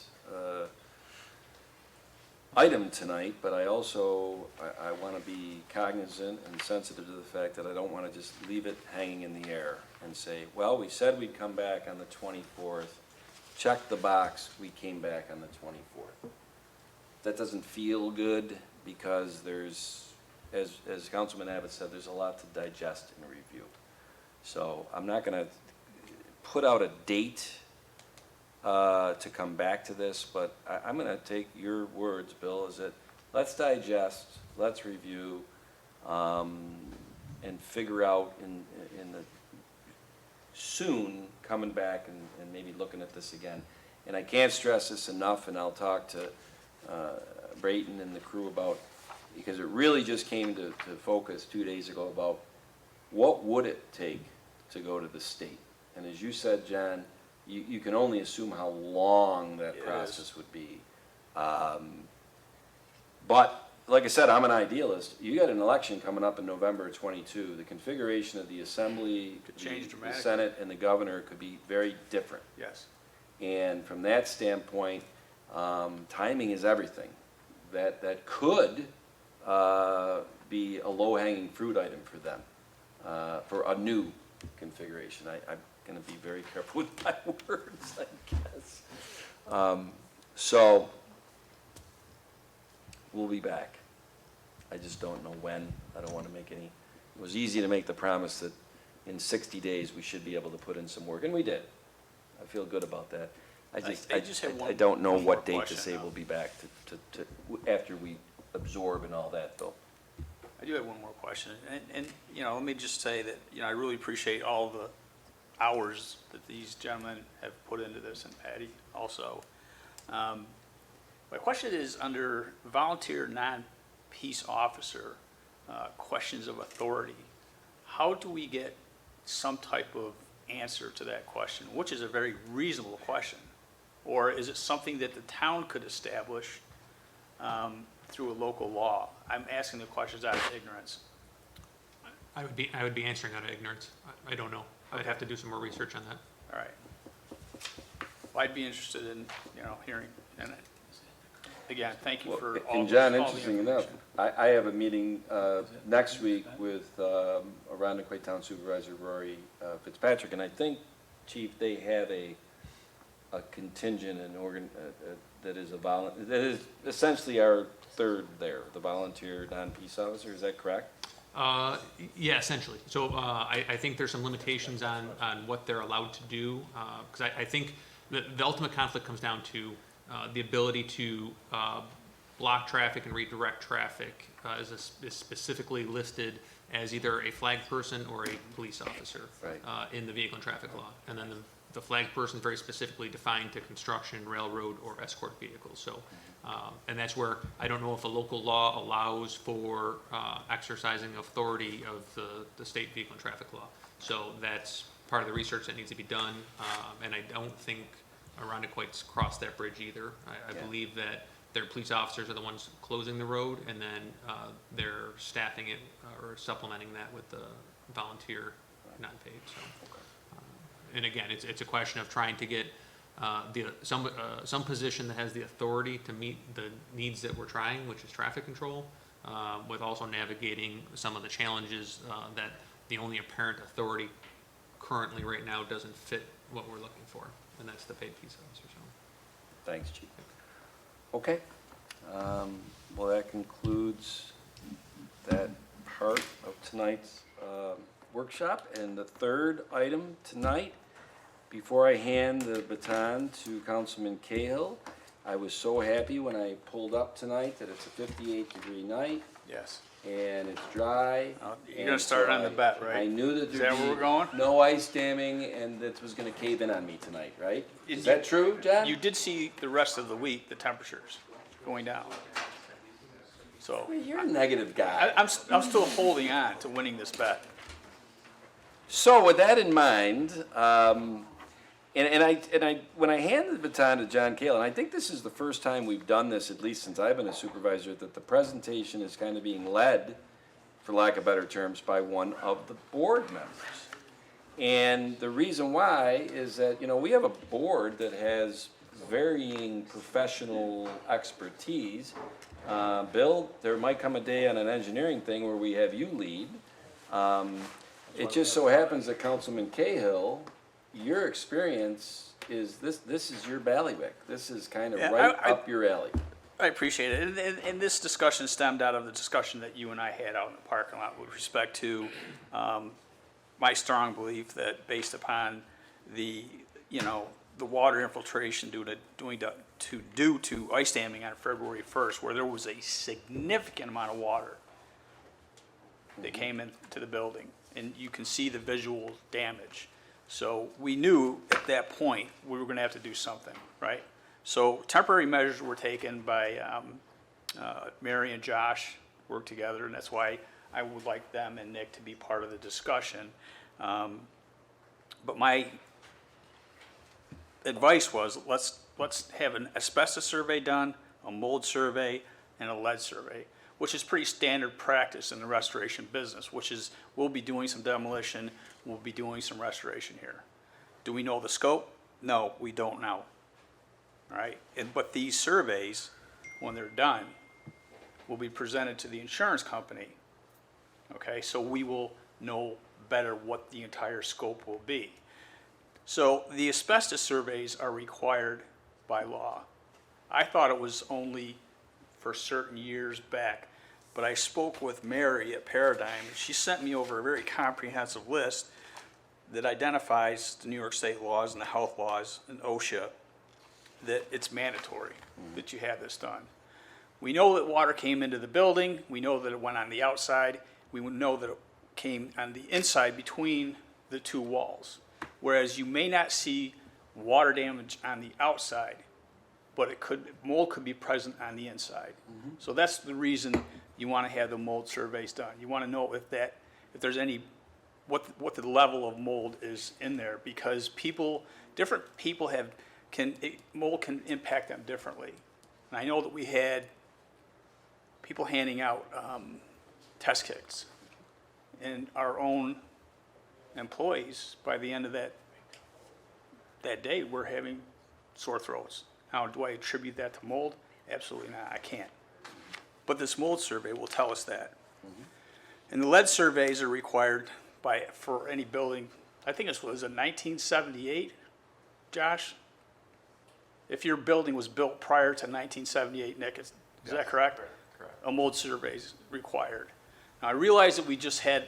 S1: item tonight, but I also, I want to be cognizant and sensitive to the fact that I don't want to just leave it hanging in the air and say, well, we said we'd come back on the 24th, check the box, we came back on the 24th. That doesn't feel good because there's, as Councilman Abbott said, there's a lot to digest and review. So I'm not going to put out a date to come back to this, but I'm going to take your words, Bill, is that let's digest, let's review, and figure out in the soon coming back and maybe looking at this again. And I can't stress this enough, and I'll talk to Brayton and the crew about, because it really just came to focus 2 days ago about what would it take to go to the state. And as you said, John, you can only assume how long that process would be. But like I said, I'm an idealist. You got an election coming up in November of '22. The configuration of the Assembly,
S4: Could change
S1: the
S4: dramatically.
S1: Senate, and the governor could be very different.
S4: Yes.
S1: And from that standpoint, timing is everything. That could be a low-hanging fruit item for them, for a new configuration. I'm going to be very careful with my words, I guess. So we'll be back. I just don't know when. I don't want to make any. It was easy to make the promise that in 60 days we should be able to put in some work, and we did. I feel good about that. I don't know
S4: one more
S1: what date to
S4: question
S1: say
S4: now.
S1: we'll be back to after we absorb and all that, Bill.
S4: I do have one more question, and, you know, let me just say that, you know, I really appreciate all the hours that these gentlemen have put into this, and Patty also. My question is, under volunteer non-peace officer, questions of authority, how do we get some type of answer to that question, which is a very reasonable question? Or is it something that the town could establish through a local law? I'm asking the questions out of ignorance.
S7: I would be answering out of ignorance. I don't know. I'd have to do some more research on that.
S4: All right. Well, I'd be interested in, you know, hearing. And again, thank you for all.
S1: And John,
S4: all the
S1: interesting enough,
S4: information.
S1: I have a meeting next week with Arundequoit Town Supervisor Rory Fitzpatrick, and I think, Chief, they have a contingent and that is that is essentially our third there, the volunteer non-peace officer, is that correct?
S7: Yeah, essentially. So I think there's some limitations on what they're allowed to do, because I think the ultimate conflict comes down to the ability to block traffic and redirect traffic is specifically listed as either a flag person or a police officer
S1: Right.
S7: in the vehicle and traffic law. And then the flag person is very specifically defined to construction, railroad, or escort vehicles. So, and that's where I don't know if a local law allows for exercising authority of the state vehicle and traffic law. So that's part of the research that needs to be done. And I don't think Arundequoit's crossed that bridge either. I
S1: Yeah.
S7: believe that their police officers are the ones closing the road, and then they're staffing it or supplementing that with the volunteer non-paid, so. And again, it's a question of trying to get some position that has the authority to meet the needs that we're trying, which is traffic control, with also navigating some of the challenges that the only apparent authority currently right now doesn't fit what we're looking for, and that's the paid peace officer, so.
S1: Thanks, Chief. Okay. Well, that concludes that part of tonight's workshop. And the third item tonight, before I hand the baton to Councilman Cahill, I was so happy when I pulled up tonight that it's a 58-degree night
S4: Yes.
S1: and it's dry.
S4: You're
S1: and
S4: gonna start
S1: so
S4: on the bet, right?
S1: I knew that
S4: Is
S1: there'd
S4: that where
S1: be
S4: we're going?
S1: no ice damming and that was gonna cave in on me tonight, right? Is that true, John?
S4: You did see the rest of the week, the temperatures going down. So
S1: You're a negative guy.
S4: I'm still holding on to winning this bet.
S1: So with that in mind, when I handed the baton to John Cahill, and I think this is the first time we've done this, at least since I've been a supervisor, that the presentation is kind of being led, for lack of better terms, by one of the board members. And the reason why is that, we have a board that has varying professional expertise. Bill, there might come a day on an engineering thing where we have you lead. It just so happens that Councilman Cahill, your experience is, this is your bailiwick. This is kind of
S4: Yeah,
S1: right
S4: I-
S1: up your alley.
S4: I appreciate it. And this discussion stemmed out of the discussion that you and I had out in the parking lot with respect to my strong belief that based upon the water infiltration due to ice damming on February 1st, where there was a significant amount of water that came into the building, and you can see the visual damage. So we knew at that point we were going to have to do something, right? So temporary measures were taken by Mary and Josh, worked together, and that's why I would like them and Nick to be part of the discussion. But my advice was, let's have an asbestos survey done, a mold survey, and a lead survey, which is pretty standard practice in the restoration business, which is we'll be doing some demolition, we'll be doing some restoration here. Do we know the scope? No, we don't know. All right, but these surveys, when they're done, will be presented to the insurance company. Okay, so we will know better what the entire scope will be. So the asbestos surveys are required by law. I thought it was only for certain years back, but I spoke with Mary at Paradigm, and she sent me over a very comprehensive list that identifies the New York State laws and the health laws and OSHA, that it's mandatory that you have this done. We know that water came into the building, we know that it went on the outside, we would know that it came on the inside between the two walls. Whereas you may not see water damage on the outside, but mold could be present on the inside. So that's the reason you want to have the mold surveys done. You want to know if there's any, what the level of mold is in there, because different people mold can impact them differently. And I know that we had people handing out test kits, and our own employees, by the end of that day, were having sore throats. Now, do I attribute that to mold? Absolutely not, I can't. But this mold survey will tell us that. And the lead surveys are required for any building, I think it was in 1978, Josh? If your building was built prior to 1978, Nick, is that correct?
S1: Correct.
S4: A mold survey is required. Now, I realize that we just had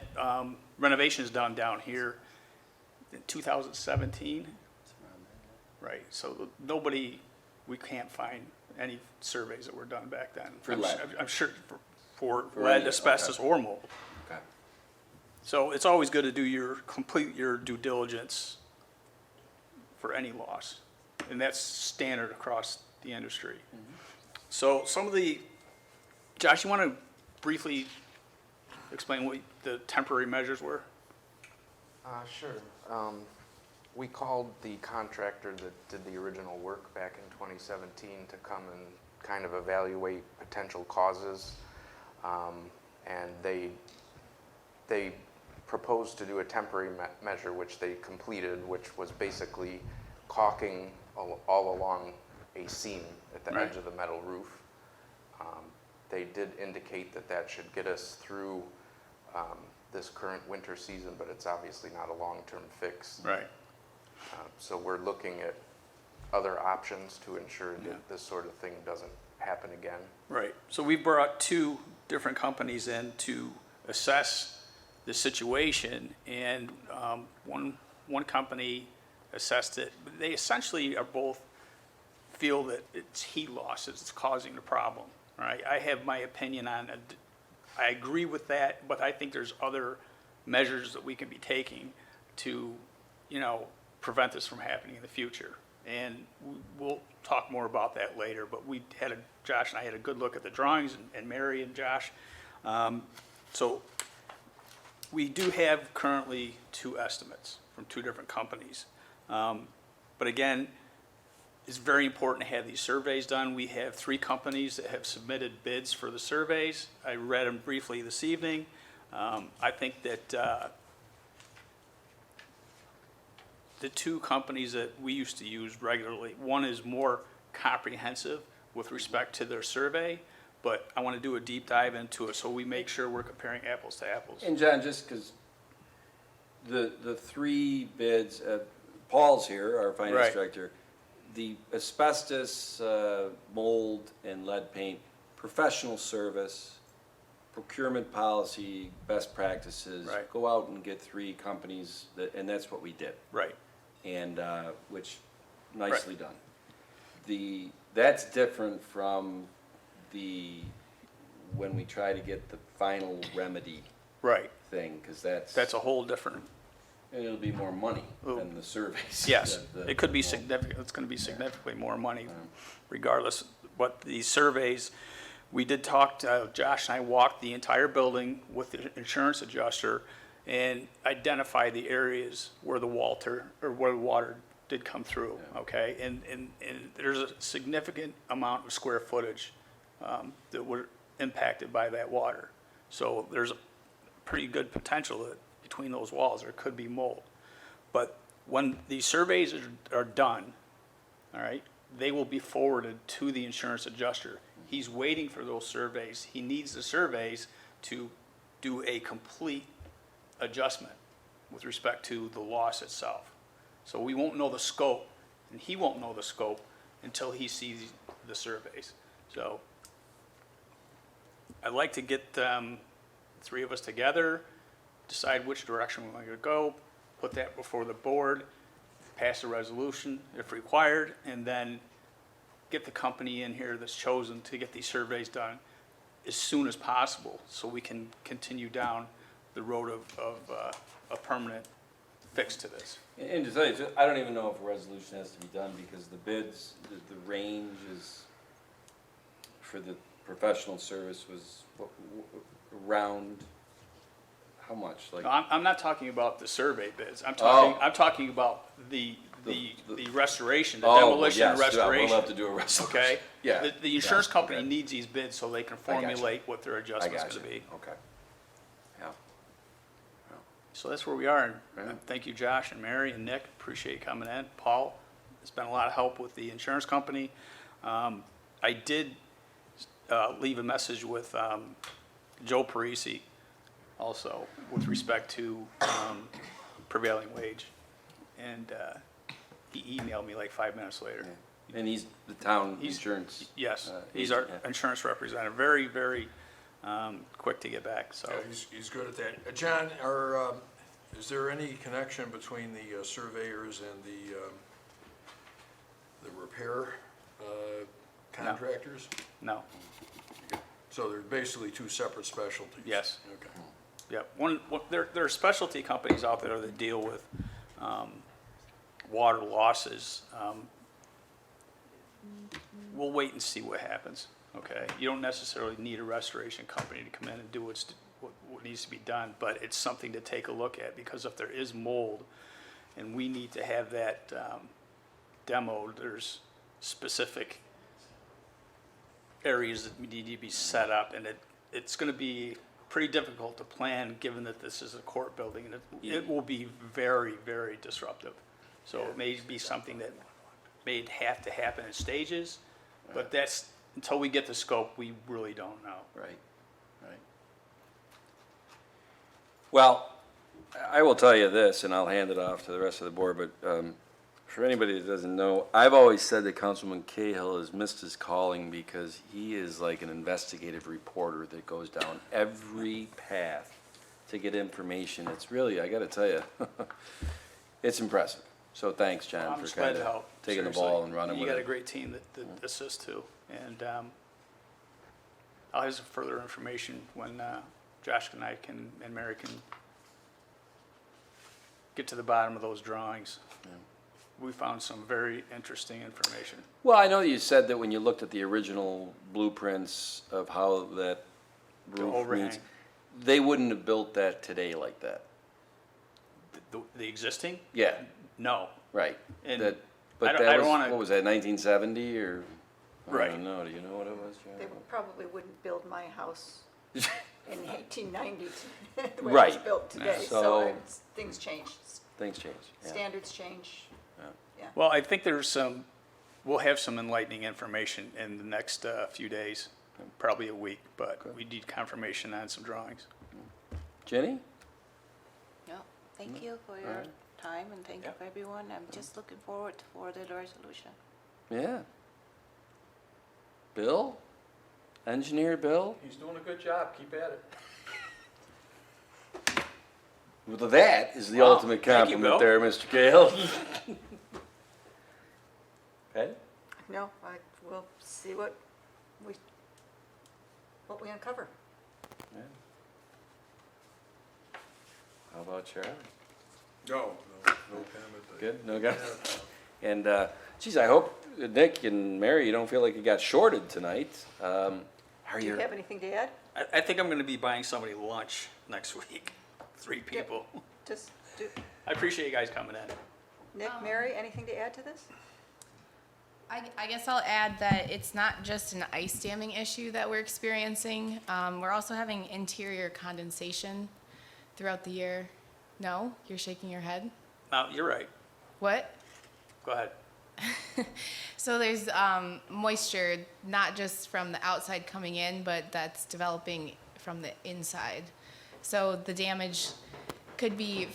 S4: renovations done down here in 2017. Right, so we can't find any surveys that were done back then.
S1: For lead.
S4: I'm sure for
S1: For
S4: lead,
S1: any,
S4: asbestos,
S1: okay.
S4: or mold.
S1: Okay.
S4: So it's always good to complete your due diligence for any loss. And that's standard across the industry. So Josh, you want to briefly explain what the temporary measures were?
S9: Sure. We called the contractor that did the original work back in 2017 to come and kind of evaluate potential causes. And they proposed to do a temporary measure, which they completed, which was basically caulking all along a seam at the
S4: Right.
S9: edge of the metal roof. They did indicate that should get us through this current winter season, but it's obviously not a long-term fix.
S4: Right.
S9: So we're looking at other options to ensure
S4: Yeah.
S9: that this sort of thing doesn't happen again.
S4: Right. So we brought two different companies in to assess the situation, and one company assessed it. They essentially are both feel that it's heat loss that's causing the problem. Right. I have my opinion on it. I agree with that, but I think there's other measures that we can be taking to, prevent this from happening in the future. And we'll talk more about that later, but Josh and I had a good look at the drawings, and Mary and Josh. So we do have currently two estimates from two different companies. But again, it's very important to have these surveys done. We have 3 companies that have submitted bids for the surveys. I read them briefly this evening. I think that the 2 companies that we used to use regularly, one is more comprehensive with respect to their survey, but I want to do a deep dive into it so we make sure we're comparing apples to apples.
S1: And John, just because the 3 bids, Paul's here, our finance
S4: Right.
S1: director, the asbestos, mold, and lead paint, professional service, procurement policy, best practices.
S4: Right.
S1: Go out and get 3 companies, and that's what we did.
S4: Right.
S1: And, which, nicely done. That's different from when we try to get the final remedy
S4: Right.
S1: thing, because
S4: That's a whole different,
S1: it'll be more money than the surveys.
S4: yes,
S1: The-
S4: it could be significant, it's going to be significantly more money regardless. But these surveys, we did talk to, Josh and I walked the entire building with the insurance adjuster and identify the areas where the water did come through, okay? And there's a significant amount of square footage that were impacted by that water. So there's a pretty good potential that between those walls there could be mold. But when these surveys are done, all right, they will be forwarded to the insurance adjuster. He's waiting for those surveys. He needs the surveys to do a complete adjustment with respect to the loss itself. So we won't know the scope, and he won't know the scope until he sees the surveys. So I'd like to get 3 of us together, decide which direction we want to go, put that before the board, pass a resolution if required, and then get the company in here that's chosen to get these surveys done as soon as possible so we can continue down the road of a permanent fix to this.
S1: And to tell you, I don't even know if a resolution has to be done, because the bids, the range is, for the professional service was around, how much? Like,
S4: No, I'm not talking about the survey bids. I'm
S1: Oh.
S4: talking about the restoration, the
S1: oh,
S4: demolition and
S1: yes, yeah,
S4: restoration.
S1: we'll have to do a resolution.
S4: Okay?
S1: Yeah.
S4: The insurance
S1: yeah,
S4: company
S1: okay.
S4: needs these bids so they can
S1: I gotcha.
S4: formulate what their
S1: I
S4: adjustment's
S1: got you.
S4: gonna be.
S1: Okay. Yeah.
S4: So that's where we are, and
S1: Yeah.
S4: thank you, Josh and Mary and Nick, appreciate you coming in. Paul, it's been a lot of help with the insurance company. I did leave a message with Joe Parisi also with respect to prevailing wage. And he emailed me like 5 minutes later.
S1: And he's the town
S4: He's-
S1: insurance.
S4: Yes, he's
S1: agent,
S4: our
S1: yeah.
S4: insurance representative, very, very quick to get back, so.
S6: Yeah, he's good at that. John, is there any connection between the surveyors and the repair contractors?
S4: No,
S6: So they're basically two separate specialties?
S4: Yes.
S6: Okay.
S4: yeah, there are specialty companies out there that deal with water losses. We'll wait and see what happens, okay? You don't necessarily need a restoration company to come in and do what needs to be done, but it's something to take a look at, because if there is mold and we need to have that demoed, there's specific areas that need to be set up, and it's gonna be pretty difficult to plan, given that this is a court building, and it will be very, very disruptive. So it may be something that may have to happen in stages, but that's, until we get the scope, we really don't know.
S1: Right, right. Well, I will tell you this, and I'll hand it off to the rest of the board, but for anybody that doesn't know, I've always said that Councilman Cahill has missed his calling because he is like an investigative reporter that goes down every path to get information. It's really, I gotta tell you, it's impressive. So thanks, John,
S4: I'm
S1: for
S4: just glad
S1: kind
S4: to
S1: of
S4: help.
S1: taking the
S4: seriously.
S1: ball and running with
S4: You got a
S1: it.
S4: great team that assists too, and I'll have some further information when Josh and I and Mary can get to the bottom of those drawings. We found some very interesting information.
S1: Well, I know you said that when you looked at the original blueprints of how that
S4: The
S1: roof
S4: overhang.
S1: needs, they wouldn't have built that today like that.
S4: The existing?
S1: Yeah,
S4: No.
S1: right.
S4: And
S1: That,
S4: I
S1: but
S4: don't- I
S1: that
S4: don't
S1: was,
S4: wanna-
S1: what was that, 1970 or? I
S4: Right.
S1: don't know, do you know what it was,
S3: They
S1: John?
S3: probably wouldn't build my house in 1890 the way it's
S1: Right.
S3: built today,
S1: So-
S3: so things change,
S1: Things change, yeah.
S3: standards change.
S4: Well, I think we'll have some enlightening information in the next few days, probably a week, but we need confirmation on some drawings.
S1: Jenny?
S11: No, thank you for your
S1: Alright.
S11: time and thank you for everyone. I'm just looking forward for the resolution.
S1: Yeah. Bill? Engineer Bill?
S6: He's doing a good job, keep at it.
S1: Well, that is the
S4: Wow.
S1: ultimate
S4: Thank you,
S1: compliment
S4: Bill.
S1: there, Mr. Cahill. Patty?
S3: No, we'll see what we uncover.
S1: Yeah. How about Charlie?
S6: No comment.
S1: Good, no guys? And, geez, I hope, Nick and Mary, you don't feel like you got shorted tonight. Are
S3: Do you
S1: you?
S3: have anything to add?
S4: I think I'm gonna be buying somebody lunch next week, 3 people.
S3: Just do,
S4: I appreciate you guys coming in.
S3: Nick, Mary, anything to add to this?
S12: I guess I'll add that it's not just an ice damming issue that we're experiencing. We're also having interior condensation throughout the year. No? You're shaking your head?
S4: No, you're right.
S12: What?
S4: Go ahead.
S12: So there's moisture, not just from the outside coming in, but that's developing from the inside. So the damage could be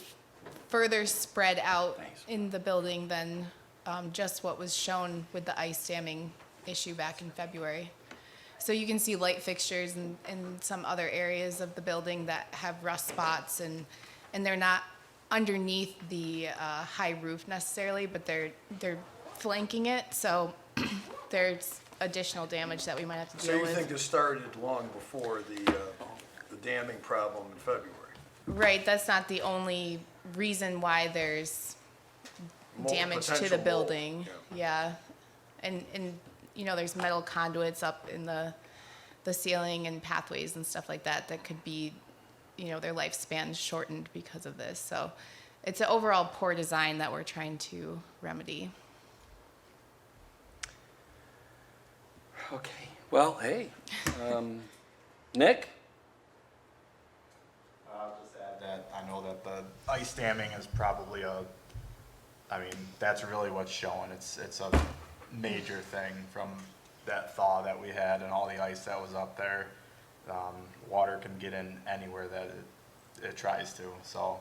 S12: further spread out in the building than just what was shown with the ice damming issue back in February. So you can see light fixtures in some other areas of the building that have rust spots, and they're not underneath the high roof necessarily, but they're flanking it, so there's additional damage that we might have to
S6: So
S12: deal
S6: you
S12: with.
S6: think this started long before the damming problem in February?
S12: Right, that's not the only reason why there's
S6: Mold,
S12: damage to
S6: potential
S12: the
S6: mold,
S12: building.
S6: yeah.
S12: Yeah, and you know, there's metal conduits up in the ceiling and pathways and stuff like that that could be, you know, their lifespan shortened because of this. So it's an overall poor design that we're trying to remedy.
S1: Okay, well, hey, Nick?
S13: I'll just add that I know that the ice damming is probably that's really what's showing. It's a major thing from that thaw that we had and all the ice that was up there, water can get in anywhere that it tries to. So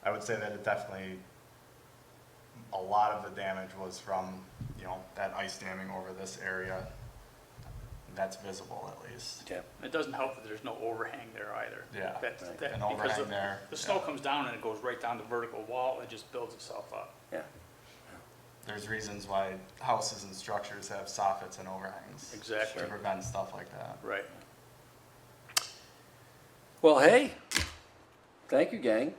S13: I would say that it definitely, a lot of the damage was from, you know, that ice damming over this area. That's visible at least.
S1: Yeah.
S4: It doesn't help that there's no overhang there either.
S13: Yeah,
S4: That-
S13: right.
S4: that-
S13: An
S4: because
S13: overhang there,
S4: The snow
S13: yeah.
S4: comes down and it goes right down the vertical wall, it just builds itself up.
S1: Yeah.
S13: There's reasons why houses and structures have soffits and overhangs.
S4: Exactly.
S13: To prevent stuff like that.
S4: Right.
S1: Well, hey, thank you, gang.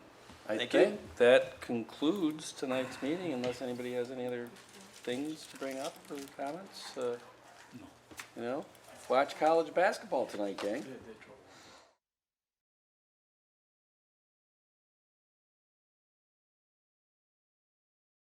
S1: I
S4: Thank you.
S1: think that concludes tonight's meeting, unless anybody has any other things to bring up or comments. You know, watch college basketball tonight, gang.